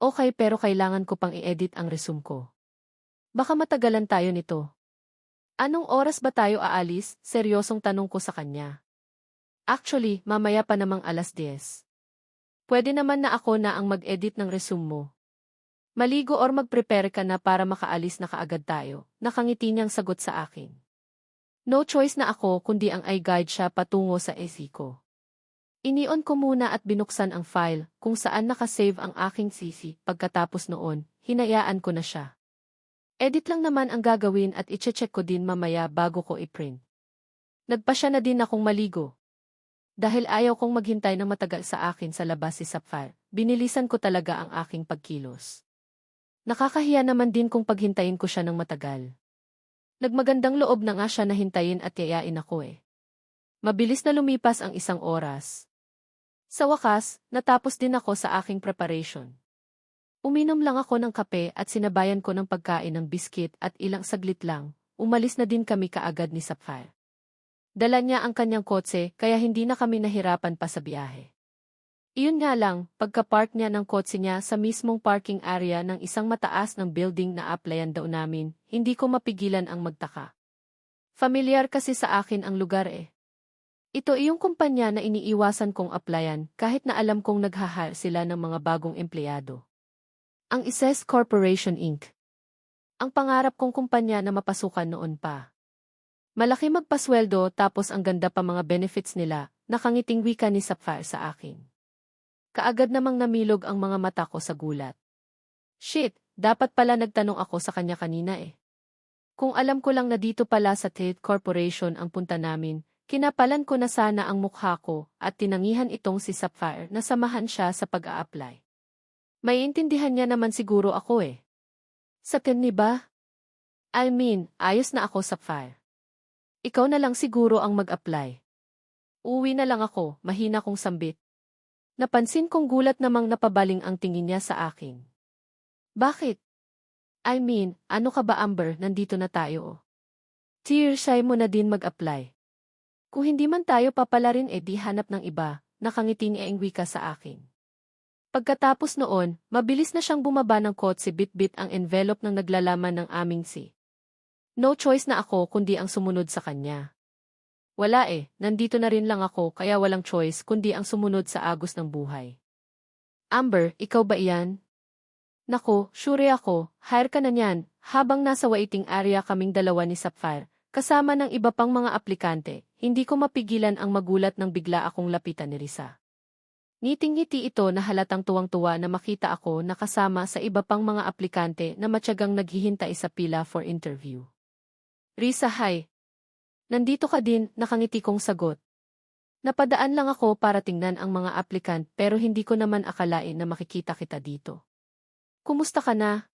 Okay, pero kailangan ko pang i-edit ang resume ko. Baka matagalan tayo nito. Anong oras ba tayo aalis? Seryosong tanong ko sa kanya. Actually, mamaya pa namang 10:00. Pwede naman na ako na ang mag-edit ng resume mo. Maligo or mag-prepare ka na para makaalis na kaagad tayo, nakangiti niyang sagot sa akin. No choice na ako kundi ang i-guide siya patungo sa SE ko. Ini-on ko muna at binuksan ang file kung saan nakasave ang aking CC. Pagkatapos noon, hinayaan ko na siya. Edit lang naman ang gagawin at iche-check ko din mamaya bago ko i-print. Nagpasya na din akong maligo. Dahil ayaw kong maghintay ng matagal sa akin sa labas si Sapphire, binilisan ko talaga ang aking pagkilos. Nakakahiya naman din kung paghintayin ko siya ng matagal. Nagmagandang loob na nga siya na hintayin at yayain ako eh. Mabilis na lumipas ang 1 oras. Sa wakas, natapos din ako sa aking preparation. Uminom lang ako ng kape at sinabayan ko ng pagkain ng biskit at ilang saglit lang, umalis na din kami kaagad ni Sapphire. Dala niya ang kanyang kotse kaya hindi na kami nahirapan pa sa biyahe. Iyon nga lang, pagka-park niya ng kotse niya sa mismong parking area ng isang mataas ng building na applyan daw namin, hindi ko mapigilan ang magtaka. Familiar kasi sa akin ang lugar eh. Ito iyong kumpanya na iniiwasan kong applyan kahit na alam kong nag-hire sila ng mga bagong empleyado. Ang ICES Corporation Inc. Ang pangarap kong kumpanya na mapasukan noon pa. Malaki magpasweldo tapos ang ganda pa mga benefits nila, nakangiting wika ni Sapphire sa akin. Kaagad namang namilog ang mga mata ko sa gulat. Shit, dapat pala nagtanong ako sa kanya kanina eh. Kung alam ko lang na dito pala sa Tate Corporation ang punta namin, kinapalan ko na sana ang mukha ko at tinangihan itong si Sapphire na samahan siya sa pag-a-apply. Maiintindihan niya naman siguro ako eh. Sa ni ba? I mean, ayos na ako Sapphire. Ikaw na lang siguro ang mag-apply. Uwi na lang ako, mahina kong sambit. Napansin kong gulat namang napabaling ang tingin niya sa akin. Bakit? I mean, ano ka ba Amber, nandito na tayo oh. Shy mo na din mag-apply. Kung hindi man tayo papalarin di hanap ng iba, nakangiti ni Engwika sa akin. Pagkatapos noon, mabilis na siyang bumaba ng kotse bit-bit ang envelope ng naglalaman ng aming si. No choice na ako kundi ang sumunod sa kanya. Wala nandito na rin lang ako kaya walang choice kundi ang sumunod sa agos ng buhay. Amber, ikaw ba iyan? Nako, sure ako, hire ka na niyan, habang nasa waiting area kaming dalawa ni Sapphire, kasama ng iba pang mga aplikante, hindi ko mapigilan ang magulat nang bigla akong lapitan ni Risa. Ngiting-ngiti ito na halatang tuwang-tuwa na makita ako na kasama sa iba pang mga aplikante na matyagang naghihintay sa pila for interview. Risa, hi. Nandito ka din, nakangiti kong sagot. Napadaan lang ako para tingnan ang mga applicant pero hindi ko naman akalain na makikita kita dito. Kumusta ka na?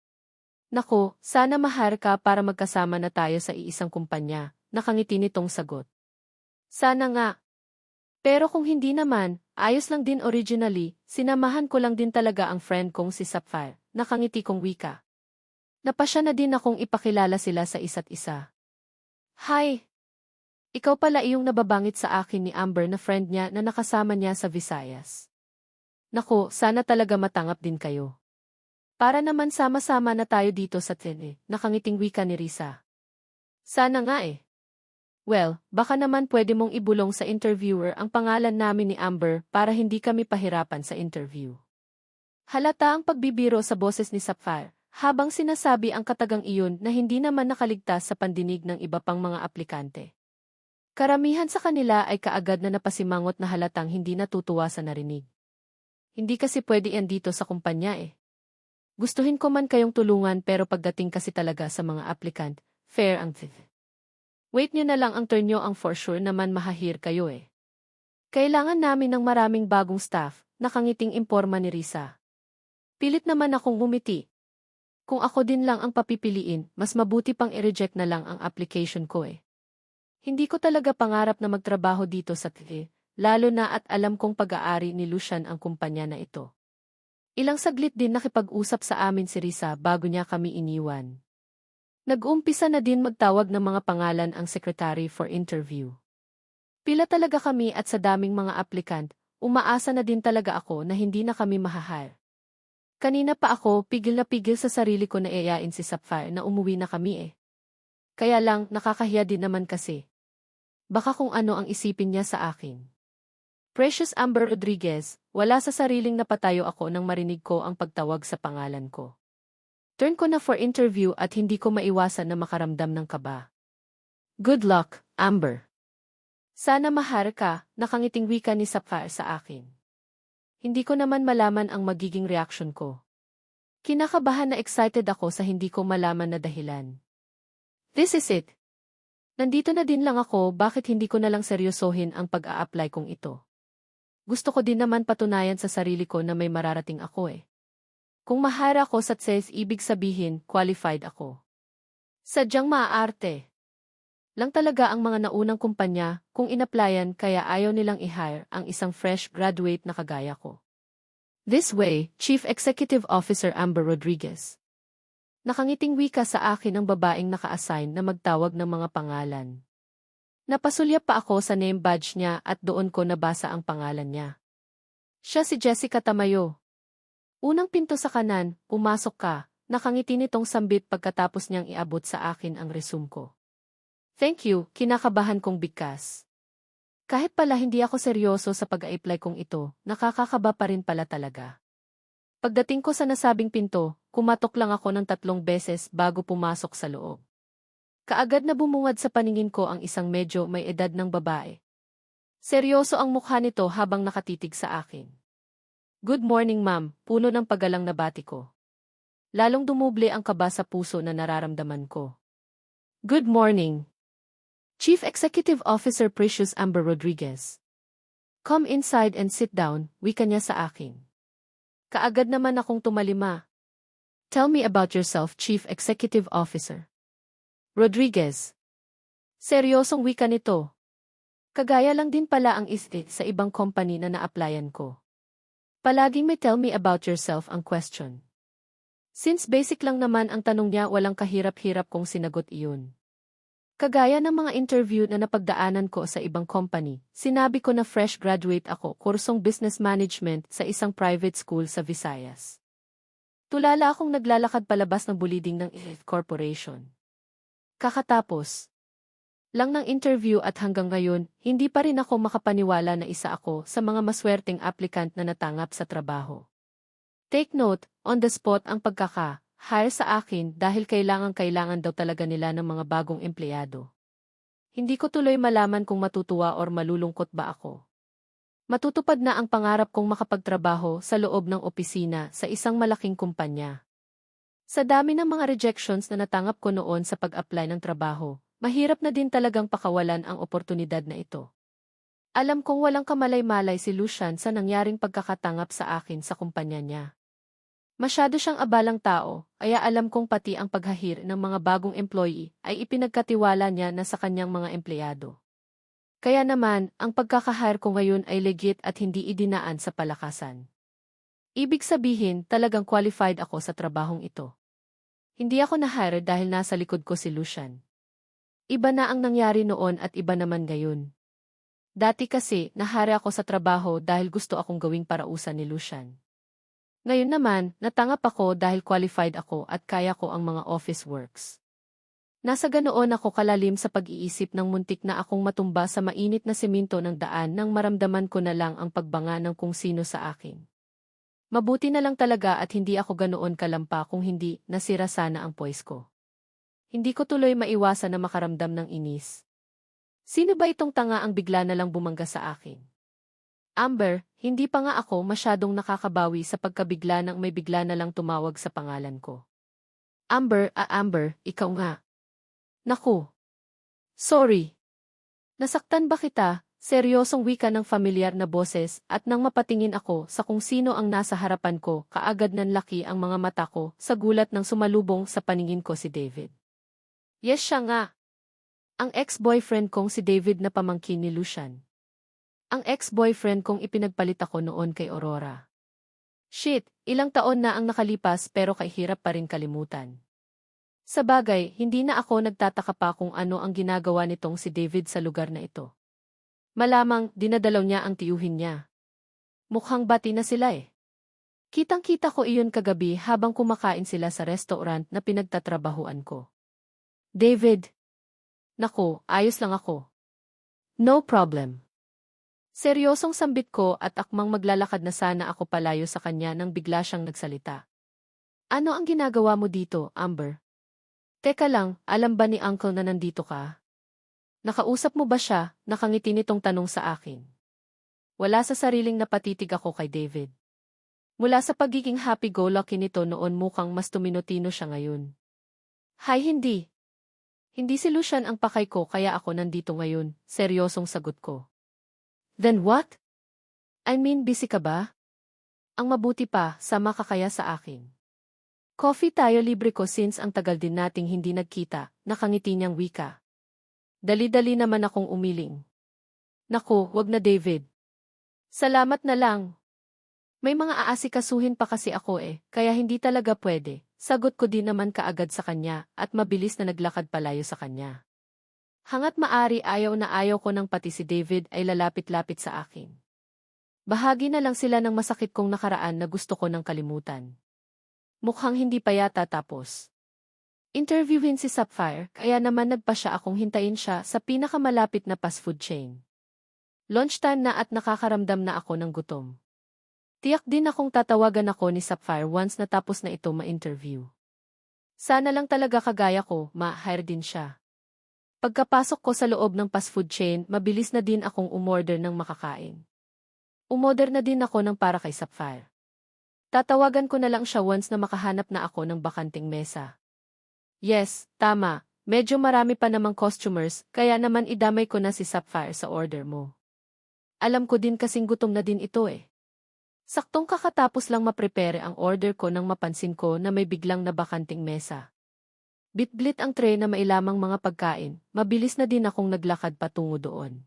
Nako, sana mahar ka para magkasama na tayo sa iisang kumpanya, nakangiti nitong sagot. Sana nga. Pero kung hindi naman, ayos lang din originally, sinamahan ko lang din talaga ang friend kong si Sapphire, nakangiti kong wika. Napasya na din akong ipakilala sila sa isa't isa. Hi! Ikaw pala iyong nababangit sa akin ni Amber na friend niya na nakasama niya sa Visayas. Nako, sana talaga matangap din kayo. Para naman sama-sama na tayo dito sa tene, nakangiting wika ni Risa. Sana nga Well, baka naman pwede mong ibulong sa interviewer ang pangalan namin ni Amber para hindi kami pahirapan sa interview. Halata ang pagbibiro sa boses ni Sapphire, habang sinasabi ang katagang iyon na hindi naman nakaligtas sa pandinig ng iba pang mga aplikante. Karamihan sa kanila ay kaagad na napasimangot na halatang hindi natutuwa sa narinig. Hindi kasi pwede yan dito sa kumpanya Gustuhin ko man kayong tulungan pero pagdating kasi talaga sa mga applicant, fair ang Wait nyo na lang ang turn nyo ang for sure naman mahahir kayo Kailangan namin ng maraming bagong staff, nakangiting imporma ni Risa. Pilit naman akong ngumiti. Kung ako din lang ang papipiliin, mas mabuti pang i-reject na lang ang application ko Hindi ko talaga pangarap na magtrabaho dito sa lalo na at alam kong pag-aari ni Lucian ang kumpanya na ito. Ilang saglit din nakipag-usap sa amin si Risa bago niya kami iniwan. Nag-umpisa na din magtawag ng mga pangalan ang secretary for interview. Pila talaga kami at sa daming mga aplikant, umaasa na din talaga ako na hindi na kami mahahire. Kanina pa ako pigil na pigil sa sarili ko na iayain si Sapphire na umuwi na kami eh. Kaya lang nakakahiya din naman kasi. Baka kung ano ang isipin niya sa akin. Precious Amber Rodriguez, wala sa sariling napatayo ako nang marinig ko ang pagtawag sa pangalan ko. Turn ko na for interview at hindi ko maiwasan na makaramdam ng kaba. Good luck, Amber. Sana mahar ka, nakangiting wika ni Sapphire sa akin. Hindi ko naman malaman ang magiging reaksyon ko. Kinakabahan na excited ako sa hindi ko malaman na dahilan. This is it. Nandito na din lang ako, bakit hindi ko na lang seryosohin ang pag-a-apply kong ito? Gusto ko din naman patunayan sa sarili ko na may mararating ako eh. Kung mahara ako sa TSES, ibig sabihin, qualified ako. Sadyang maaarte. Lang talaga ang mga naunang kumpanya kung in-applyan kaya ayaw nilang i-hire ang isang fresh graduate na kagaya ko. This way, Chief Executive Officer Amber Rodriguez. Nakangiting wika sa akin ang babaeng naka-assign na magtawag ng mga pangalan. Napasulyap pa ako sa name badge niya at doon ko nabasa ang pangalan niya. Siya si Jessica Tamayo. Unang pinto sa kanan, pumasok ka, nakangiti nitong sambit pagkatapos niyang iabot sa akin ang resume ko. Thank you, kinakabahan kong bigkas. Kahit pala hindi ako seryoso sa pag-a-apply kong ito, nakakakaba pa rin pala talaga. Pagdating ko sa nasabing pinto, kumatok lang ako ng 3 beses bago pumasok sa loob. Kaagad na bumungad sa paningin ko ang isang medyo may edad ng babae. Seryoso ang mukha nito habang nakatitig sa akin. Good morning ma'am, puno ng paggalang na bati ko. Lalong dumuble ang kaba sa puso na nararamdaman ko. Good morning. Chief Executive Officer Precious Amber Rodriguez. Come inside and sit down, wika niya sa akin. Kaagad naman akong tumalima. Tell me about yourself, Chief Executive Officer Rodriguez. Seryosong wika nito. Kagaya lang din pala ang istit sa ibang company na na-applyan ko. Palaging may tell me about yourself ang question. Since basic lang naman ang tanong niya, walang kahirap-hirap kong sinagot iyon. Kagaya ng mga interview na napagdaanan ko sa ibang company, sinabi ko na fresh graduate ako, kursong business management sa isang private school sa Visayas. Tulala akong naglalakad palabas ng buliding ng corporation. Kakatapos lang ng interview at hanggang ngayon, hindi pa rin ako makapaniwala na isa ako sa mga maswerteng applicant na natangap sa trabaho. Take note, on the spot ang pagkaka-hire sa akin dahil kailangan daw talaga nila ng mga bagong empleyado. Hindi ko tuloy malaman kung matutuwa or malulungkot ba ako. Matutupad na ang pangarap kong makapagtrabaho sa loob ng opisina sa isang malaking kumpanya. Sa dami ng mga rejections na natangap ko noon sa pag-apply ng trabaho, mahirap na din talagang pakawalan ang oportunidad na ito. Alam kong walang kamalay-malay si Lucian sa nangyaring pagkakatangap sa akin sa kumpanya niya. Masyado siyang abalang tao, kaya alam kong pati ang paghahir ng mga bagong employee ay ipinagkatiwala niya na sa kanyang mga empleyado. Kaya naman, ang pagkakahire ko ngayon ay legit at hindi idinaan sa palakasan. Ibig sabihin, talagang qualified ako sa trabahong ito. Hindi ako na-hire dahil nasa likod ko si Lucian. Iba na ang nangyari noon at iba naman ngayon. Dati kasi, na-hire ako sa trabaho dahil gusto akong gawing parausan ni Lucian. Ngayon naman, natangap ako dahil qualified ako at kaya ko ang mga office works. Nasa ganoon ako kalalim sa pag-iisip ng muntik na akong matumba sa mainit na semento ng daan nang maramdaman ko na lang ang pagbanga ng kung sino sa akin. Mabuti na lang talaga at hindi ako ganoon kalampa kung hindi nasira sana ang poise ko. Hindi ko tuloy maiwasan na makaramdam ng inis. Sino ba itong tanga ang bigla na lang bumangga sa akin? Amber, hindi pa nga ako masyadong nakakabawi sa pagkabigla nang may bigla na lang tumawag sa pangalan ko. Amber, Amber, ikaw nga. Naku. Sorry. Nasaktan ba kita? Seryosong wika ng familiar na boses at nang mapatingin ako sa kung sino ang nasa harapan ko, kaagad nanlaki ang mga mata ko sa gulat ng sumalubong sa paningin ko si David. Yes, siya nga. Ang ex-boyfriend kong si David na pamangkin ni Lucian. Ang ex-boyfriend kong ipinagpalit ako noon kay Aurora. Shit, ilang taon na ang nakalipas pero kahirap pa rin kalimutan. Sa bagay, hindi na ako nagtataka pa kung ano ang ginagawa nitong si David sa lugar na ito. Malamang dinadalaw niya ang tiyuhin niya. Mukhang bati na sila eh. Kitang-kita ko iyon kagabi habang kumakain sila sa restaurant na pinagtatrabahuan ko. David. Naku, ayos lang ako. No problem. Seryosong sambit ko at akmang maglalakad na sana ako palayo sa kanya nang bigla siyang nagsalita. Ano ang ginagawa mo dito, Amber? Teka lang, alam ba ni Uncle na nandito ka? Nakausap mo ba siya? Nakangiti nitong tanong sa akin. Wala sa sariling napatitig ako kay David. Mula sa pagiging happy-go-lucky nito noon mukhang mas tuminotino siya ngayon. Hay hindi. Hindi si Lucian ang pakay ko kaya ako nandito ngayon, seryosong sagot ko. Then what? I mean busy ka ba? Ang mabuti pa, sama ka kaya sa akin. Coffee tayo libre ko since ang tagal din nating hindi nagkita, nakangiti niyang wika. Dali-dali naman akong umiling. Naku, wag na David. Salamat na lang. May mga aasikasuhin pa kasi ako kaya hindi talaga pwede. Sagot ko din naman kaagad sa kanya at mabilis na naglakad palayo sa kanya. Hangat maari ayaw na ayaw ko nang pati si David ay lalapit-lapit sa akin. Bahagi na lang sila ng masakit kong nakaraan na gusto ko nang kalimutan. Mukhang hindi pa yata tapos. Interviewin si Sapphire kaya naman nagpa siya akong hintayin siya sa pinakamalapit na fast food chain. Lunchtime na at nakakaramdam na ako ng gutom. Tiyak din akong tatawagan ako ni Sapphire once natapos na ito ma-interview. Sana lang talaga kagaya ko, ma-hire din siya. Pagkapasok ko sa loob ng fast food chain, mabilis na din akong umorder ng makakain. Umorder na din ako ng para kay Sapphire. Tatawagan ko na lang siya once na makahanap na ako ng bakanting mesa. Yes, tama, medyo marami pa namang customers, kaya naman idamay ko na si Sapphire sa order mo. Alam ko din kasing gutom na din ito Saktong kakatapos lang maprepare ang order ko nang mapansin ko na may biglang nabakanting mesa. Bitblit ang tray na mailamang mga pagkain, mabilis na din akong naglakad patungo doon.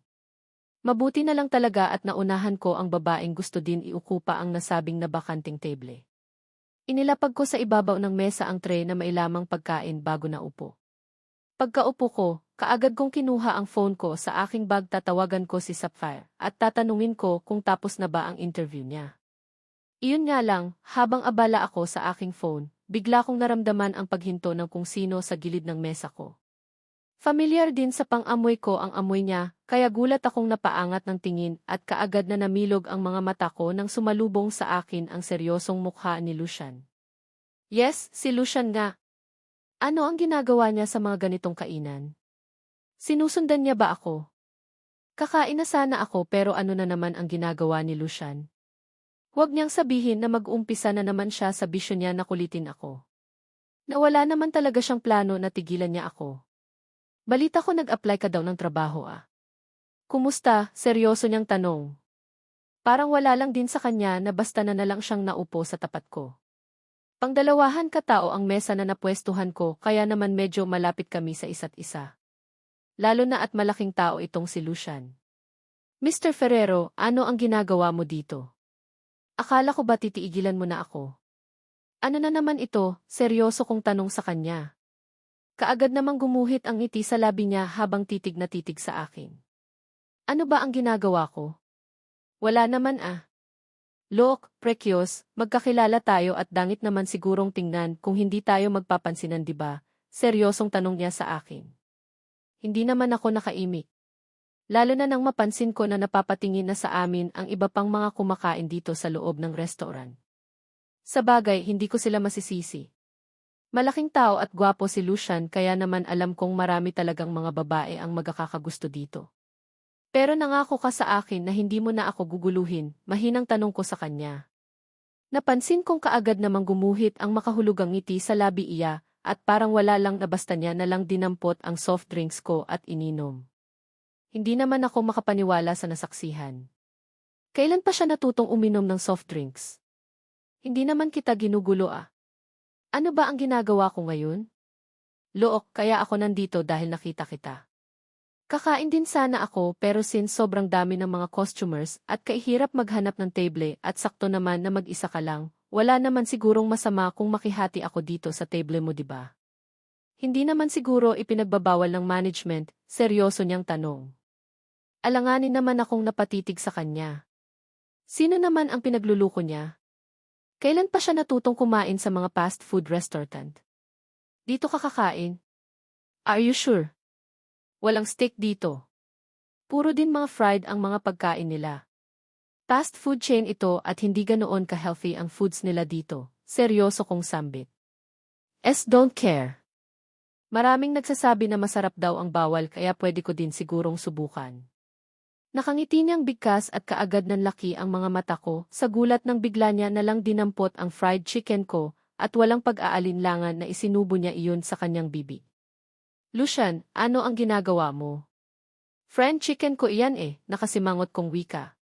Mabuti na lang talaga at naunahan ko ang babaeng gusto din iukupa ang nasabing nabakanting table. Inilapag ko sa ibabaw ng mesa ang tray na mailamang pagkain bago naupo. Pagkaupo ko, kaagad kong kinuha ang phone ko sa aking bag tatawagan ko si Sapphire at tatanungin ko kung tapos na ba ang interview niya. Iyon nga lang, habang abala ako sa aking phone, bigla kong naramdaman ang paghinto ng kung sino sa gilid ng mesa ko. Familiar din sa pang-amoy ko ang amoy niya, kaya gulat akong napaangat ng tingin at kaagad na namilog ang mga mata ko nang sumalubong sa akin ang seryosong mukha ni Lucian. Yes, si Lucian nga. Ano ang ginagawa niya sa mga ganitong kainan? Sinusundan niya ba ako? Kakain na sana ako pero ano na naman ang ginagawa ni Lucian? Huwag niyang sabihin na mag-umpisa na naman siya sa bisyo niya na kulitin ako. Nawala naman talaga siyang plano na tigilan niya ako. Balita ko nag-apply ka daw ng trabaho Kumusta? Seryoso niyang tanong. Parang wala lang din sa kanya na basta na lang siyang naupo sa tapat ko. Pangdalawahan katao ang mesa na napwestuhan ko kaya naman medyo malapit kami sa isa't isa. Lalo na at malaking tao itong si Lucian. Mr. Ferrero, ano ang ginagawa mo dito? Akala ko ba titiigilan mo na ako? Ano na naman ito? Seryoso kong tanong sa kanya. Kaagad namang gumuhit ang ngiti sa labi niya habang titig na titig sa akin. Ano ba ang ginagawa ko? Wala naman Look, Prekyos, magkakilala tayo at dangit naman sigurong tingnan kung hindi tayo magpapansinan diba? Seryosong tanong niya sa akin. Hindi naman ako nakaimik. Lalo na nang mapansin ko na napapatingin na sa amin ang iba pang mga kumakain dito sa loob ng restaurant. Sa bagay, hindi ko sila masisisi. Malaking tao at gwapo si Lucian kaya naman alam kong marami talagang mga babae ang magkakagusto dito. Pero nangako ka sa akin na hindi mo na ako guguluhin, mahinang tanong ko sa kanya. Napansin kong kaagad namang gumuhit ang makahulugang ngiti sa labi iya at parang wala lang na basta niya na lang dinampot ang soft drinks ko at ininom. Hindi naman ako makapaniwala sa nasaksihan. Kailan pa siya natutong uminom ng soft drinks? Hindi naman kita ginugulo Ano ba ang ginagawa ko ngayon? Look, kaya ako nandito dahil nakita kita. Kakain din sana ako pero since sobrang dami ng mga customers at kaihirap maghanap ng table at sakto naman na mag-isa ka lang, wala naman sigurong masama kung makihati ako dito sa table mo diba? Hindi naman siguro ipinagbabawal ng management, seryoso niyang tanong. Alanganin naman akong napatitig sa kanya. Sino naman ang pinagluluko niya? Kailan pa siya natutong kumain sa mga fast food restaurant? Dito ka kakain? Are you sure? Walang steak dito. Puro din mga fried ang mga pagkain nila. Fast food chain ito at hindi ganoon ka-healthy ang foods nila dito. Seryoso kong sambit. Don't care. Maraming nagsasabi na masarap daw ang bawal kaya pwede ko din sigurong subukan. Nakangiti niyang bigkas at kaagad ng laki ang mga mata ko sa gulat ng bigla niya na lang dinampot ang fried chicken ko at walang pag-aalinlangan na isinubo niya iyon sa kanyang bibig. Lucian, ano ang ginagawa mo? Fried chicken ko iyan nakasimangot kong wika.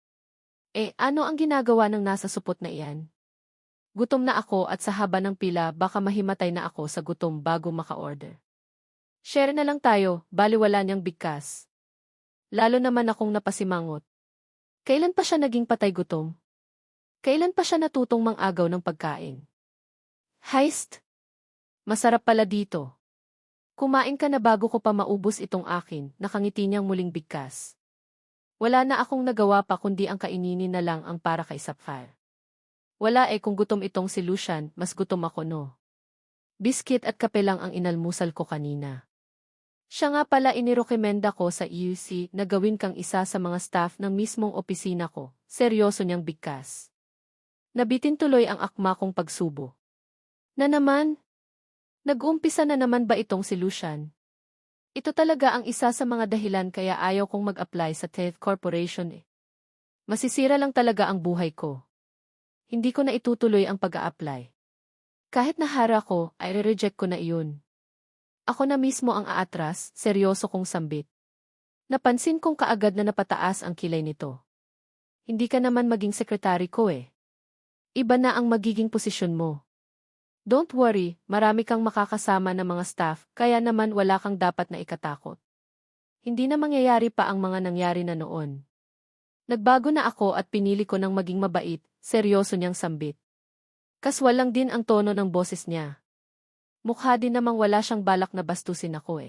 Ano ang ginagawa ng nasa supot na iyan? Gutom na ako at sa haba ng pila baka mahimatay na ako sa gutom bago maka-order. Share na lang tayo, baliwala niyang bigkas. Lalo naman akong napasimangot. Kailan pa siya naging patay gutom? Kailan pa siya natutong mang-agaw ng pagkain? Heist? Masarap pala dito. Kumain ka na bago ko pa maubos itong akin, nakangiti niyang muling bigkas. Wala na akong nagawa pa kundi ang kaininin na lang ang para kay Sapphire. Wala kung gutom itong si Lucian, mas gutom ako no. Biskit at kape lang ang inalmusal ko kanina. Siya nga pala inirekomenda ko sa EUC na gawin kang isa sa mga staff ng mismong opisina ko, seryoso niyang bigkas. Nabitin tuloy ang akma kong pagsubo. Na naman? Nag-uumpisa na naman ba itong si Lucian? Ito talaga ang isa sa mga dahilan kaya ayaw kong mag-apply sa TED Corporation Masisira lang talaga ang buhay ko. Hindi ko na itutuloy ang pag-a-apply. Kahit nahara ko, ay re-reject ko na iyon. Ako na mismo ang aatras, seryoso kong sambit. Napansin kong kaagad na napataas ang kilay nito. Hindi ka naman maging sekretary ko Iba na ang magiging posisyon mo. Don't worry, marami kang makakasama ng mga staff, kaya naman wala kang dapat na ikatakot. Hindi na mangyayari pa ang mga nangyari na noon. Nagbago na ako at pinili ko ng maging mabait, seryoso niyang sambit. Kaswal lang din ang tono ng boses niya. Mukha din namang wala siyang balak na bastusin ako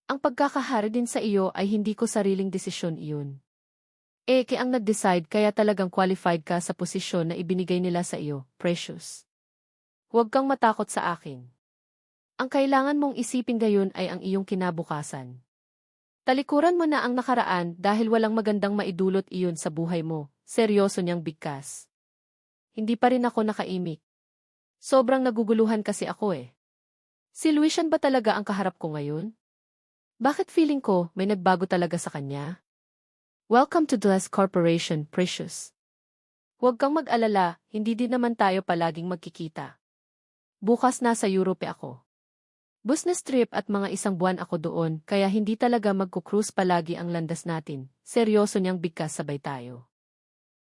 Ang pagkakahari din sa iyo ay hindi ko sariling desisyon iyon. Ang nag-decide kaya talagang qualified ka sa posisyon na ibinigay nila sa iyo, Precious. Huwag kang matakot sa akin. Ang kailangan mong isipin gayon ay ang iyong kinabukasan. Talikuran mo na ang nakaraan dahil walang magandang maidulot iyon sa buhay mo, seryoso niyang bigkas. Hindi pa rin ako nakaimik. Sobrang naguguluhan kasi ako Si Lucian ba talaga ang kaharap ko ngayon? Bakit feeling ko may nagbago talaga sa kanya? Welcome to Glass Corporation, Precious. Huwag kang mag-alala, hindi din naman tayo palaging magkikita. Bukas nasa Europe ako. Business trip at mga isang buwan ako doon kaya hindi talaga magkukruise palagi ang landas natin, seryoso niyang bigkas sabay tayo.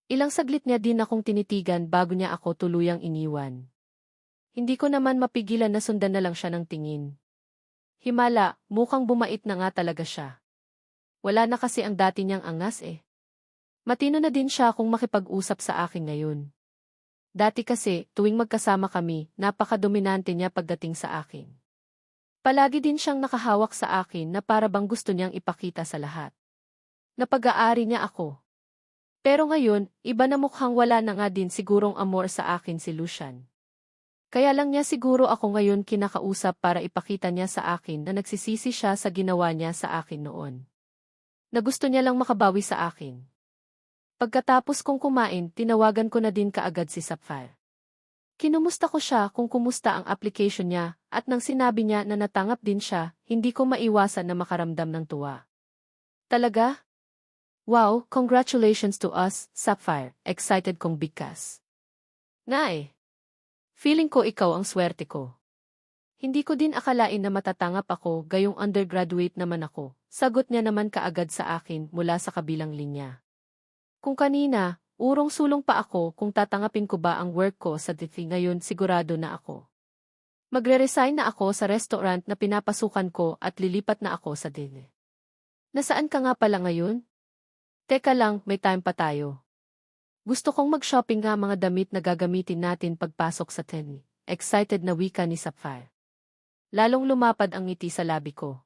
Ilang saglit niya din akong tinitigan bago niya ako tuluyang iniwan. Hindi ko naman mapigilan na sundan na lang siya ng tingin. Himala, mukhang bumait na nga talaga siya. Wala na kasi ang dati niyang angas Matino na din siya kung makipag-usap sa akin ngayon. Dati kasi, tuwing magkasama kami, napaka-dominante niya pagdating sa akin. Palagi din siyang nakahawak sa akin na para bang gusto niyang ipakita sa lahat. Napag-aari niya ako. Pero ngayon, iba na mukhang wala na nga din sigurong amor sa akin si Lucian. Kaya lang niya siguro ako ngayon kinakausap para ipakita niya sa akin na nagsisisi siya sa ginawa niya sa akin noon. Na gusto niya lang makabawi sa akin. Pagkatapos kong kumain, tinawagan ko na din kaagad si Sapphire. Kinumusta ko siya kung kumusta ang application niya, at nang sinabi niya na natanggap din siya, hindi ko maiwasan na makaramdam ng tuwa. Talaga? Wow, congratulations to us, Sapphire, excited kong bigkas. Nga feeling ko ikaw ang swerte ko. Hindi ko din akalain na matatanggap ako gayong undergraduate naman ako, sagot niya naman kaagad sa akin mula sa kabilang linya. Kung kanina, urong-sulong pa ako kung tatanggapin ko ba ang work ko sa DITI ngayon sigurado na ako. Magre-resign na ako sa restaurant na pinapasukan ko at lilipat na ako sa DITI. Nasaan ka nga pala ngayon? Teka lang, may time pa tayo. Gusto kong mag-shopping nga mga damit na gagamitin natin pagpasok sa DITI. Excited na wika ni Sapphire. Lalong lumapad ang ngiti sa labi ko.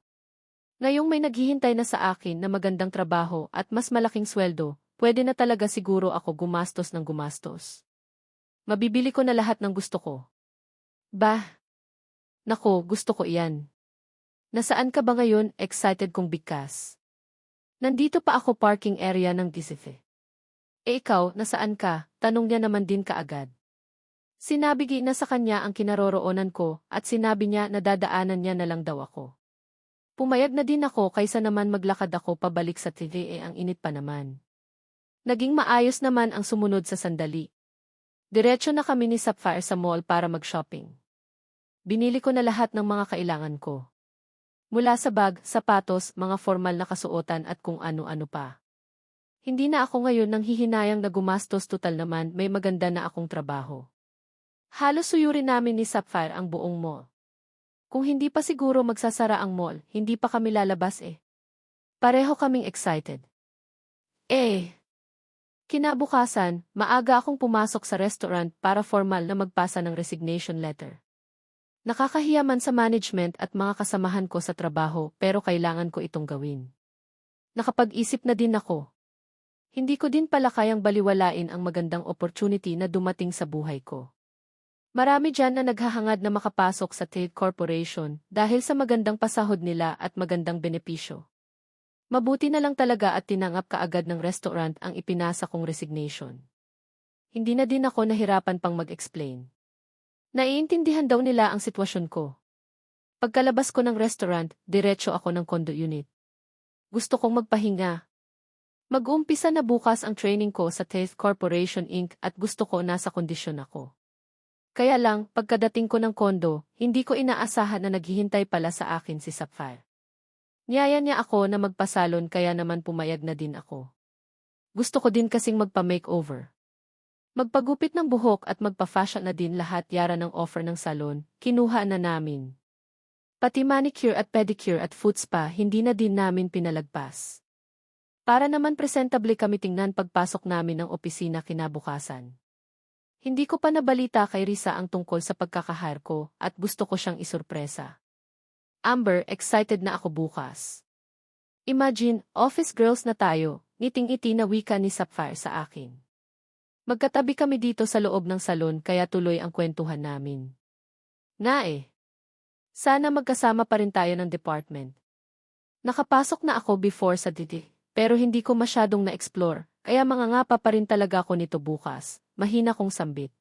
Ngayong may naghihintay na sa akin na magandang trabaho at mas malaking sweldo, pwede na talaga siguro ako gumastos ng gumastos. Mabibili ko na lahat ng gusto ko. Bah! Nako, gusto ko iyan. Nasaan ka ba ngayon? Excited kong bigkas. Nandito pa ako parking area ng Disife. Ikaw, nasaan ka? Tanong niya naman din kaagad. Sinabi na sa kanya ang kinaroroonan ko at sinabi niya na dadaanan niya na lang daw ako. Pumayag na din ako kaysa naman maglakad ako pabalik sa TV ang init pa naman. Naging maayos naman ang sumunod sa sandali. Diretso na kami ni Sapphire sa mall para mag-shopping. Binili ko na lahat ng mga kailangan ko. Mula sa bag, sapatos, mga formal na kasuotan at kung ano-ano pa. Hindi na ako ngayon nang hihinayang na gumastos, total naman may maganda na akong trabaho. Halos suyurin namin ni Sapphire ang buong mall. Kung hindi pa siguro magsasara ang mall, hindi pa kami lalabas eh. Pareho kaming excited. Kinabukasan, maaga akong pumasok sa restaurant para formal na magpasa ng resignation letter. Nakakahiya man sa management at mga kasamahan ko sa trabaho pero kailangan ko itong gawin. Nakapag-isip na din ako. Hindi ko din pala kayang baliwalain ang magandang opportunity na dumating sa buhay ko. Marami dyan na naghahangad na makapasok sa trade corporation dahil sa magandang pasahod nila at magandang benepisyo. Mabuti na lang talaga at tinanggap kaagad ng restaurant ang ipinasa kong resignation. Hindi na din ako nahirapan pang mag-explain. Naiintindihan daw nila ang sitwasyon ko. Pagkalabas ko ng restaurant, diretso ako ng condo unit. Gusto kong magpahinga. Mag-uumpisa na bukas ang training ko sa Taste Corporation Inc. at gusto ko nasa kondisyon ako. Kaya lang, pagkadating ko ng kondo, hindi ko inaasahan na naghihintay pala sa akin si Sapphire. Niyaya niya ako na magpasalon kaya naman pumayag na din ako. Gusto ko din kasing magpa-makeover. Magpagupit ng buhok at magpa-fashion na din lahat yara ng offer ng salon, kinuha na namin. Pati manicure at pedicure at foot spa hindi na din namin pinalagpas. Para naman presentable kami tingnan pagpasok namin ng opisina kinabukasan. Hindi ko pa nabalita kay Risa ang tungkol sa pagkakahire ko at gusto ko siyang isurpresa. Amber, excited na ako bukas. Imagine, office girls na tayo, ngiting-ngiti na wika ni Sapphire sa akin. Magkatabi kami dito sa loob ng salon kaya tuloy ang kwentuhan namin. Sana magkasama pa rin tayo ng department. Nakapasok na ako before sa DD, pero hindi ko masyadong na-explore, kaya mangangapa pa rin talaga ako nito bukas, mahina kong sambit.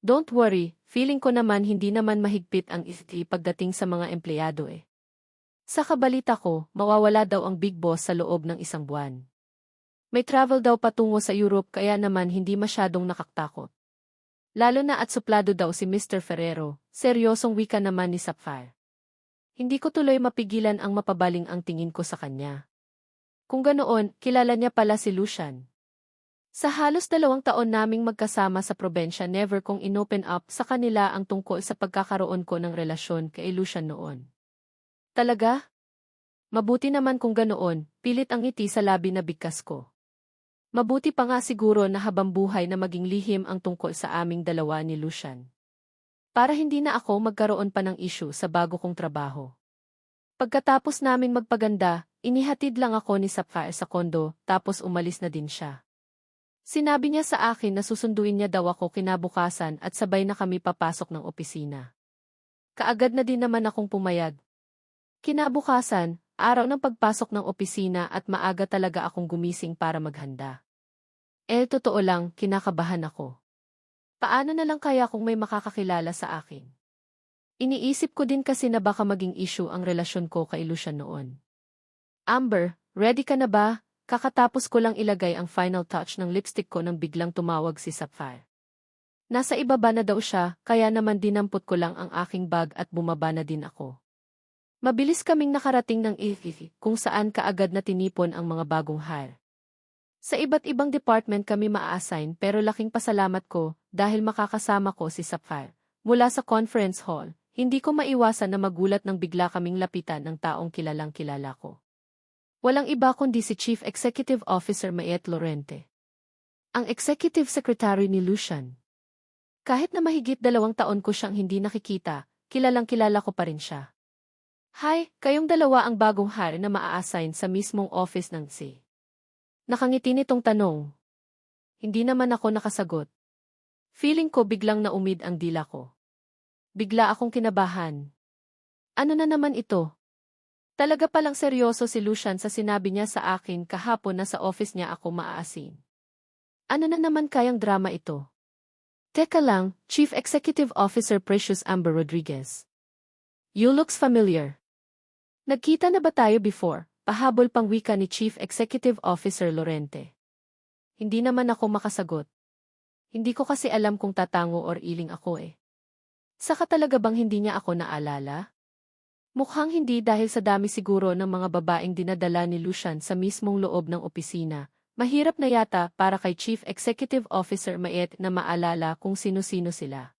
Don't worry, feeling ko naman hindi naman mahigpit ang IST pagdating sa mga empleyado eh. Sa kabalita ko, mawawala daw ang big boss sa loob ng isang buwan. May travel daw patungo sa Europe kaya naman hindi masyadong nakaktakot. Lalo na at suplado daw si Mr. Ferrero, seryosong wika naman ni Sapphire. Hindi ko tuloy mapigilan ang mapabaling ang tingin ko sa kanya. Kung ganoon, kilala niya pala si Lucian. Sa halos 2 taon naming magkasama sa probensya never kong inopen up sa kanila ang tungkol sa pagkakaroon ko ng relasyon kay Lucian noon. Talaga? Mabuti naman kung ganoon, pilit ang ngiti sa labi na bigkas ko. Mabuti pa nga siguro na habang buhay na maging lihim ang tungkol sa aming dalawa ni Lucian. Para hindi na ako magkaroon pa ng issue sa bago kong trabaho. Pagkatapos naming magpaganda, inihatid lang ako ni Sapphire sa kondo tapos umalis na din siya. Sinabi niya sa akin na susunduin niya daw ako kinabukasan at sabay na kami papasok ng opisina. Kaagad na din naman akong pumayag. Kinabukasan, araw ng pagpasok ng opisina at maaga talaga akong gumising para maghanda. Totoo lang, kinakabahan ako. Paano na lang kaya kung may makakakilala sa akin? Iniisip ko din kasi na baka maging issue ang relasyon ko kay Lucian noon. Amber, ready ka na ba? Kakatapos ko lang ilagay ang final touch ng lipstick ko nang biglang tumawag si Sapphire. Nasa ibaba na daw siya, kaya naman dinampot ko lang ang aking bag at bumaba na din ako. Mabilis kaming nakarating ng EFF kung saan kaagad na tinipon ang mga bagong hire. Sa iba't ibang department kami maa-assign pero laking pasalamat ko dahil makakasama ko si Sapphire. Mula sa conference hall, hindi ko maiwasan na magulat nang bigla kaming lapitan ng taong kilalang kilala ko. Walang iba kundi si Chief Executive Officer Mayet Lorente. Ang Executive Secretary ni Lucian. Kahit na mahigit 2 taon ko siyang hindi nakikita, kilalang kilala ko pa rin siya. Hi, kayong dalawa ang bagong hire na maa-assign sa mismong office ng C. Nakangiti nitong tanong. Hindi naman ako nakasagot. Feeling ko biglang naumid ang dila ko. Bigla akong kinabahan. Ano na naman ito? Talaga palang seryoso si Lucian sa sinabi niya sa akin kahapon na sa office niya ako maa-assign. Ano na naman kayang drama ito? Teka lang, Chief Executive Officer Precious Amber Rodriguez. You looks familiar. Nagkita na ba tayo before? Pahabol pang wika ni Chief Executive Officer Lorente. Hindi naman ako makasagot. Hindi ko kasi alam kung tatango or iling ako eh. Saka talaga bang hindi niya ako naalala? Mukhang hindi dahil sa dami siguro ng mga babaeng dinadala ni Lucian sa mismong loob ng opisina. Mahirap na yata para kay Chief Executive Officer Maiet na maalala kung sino-sino sila.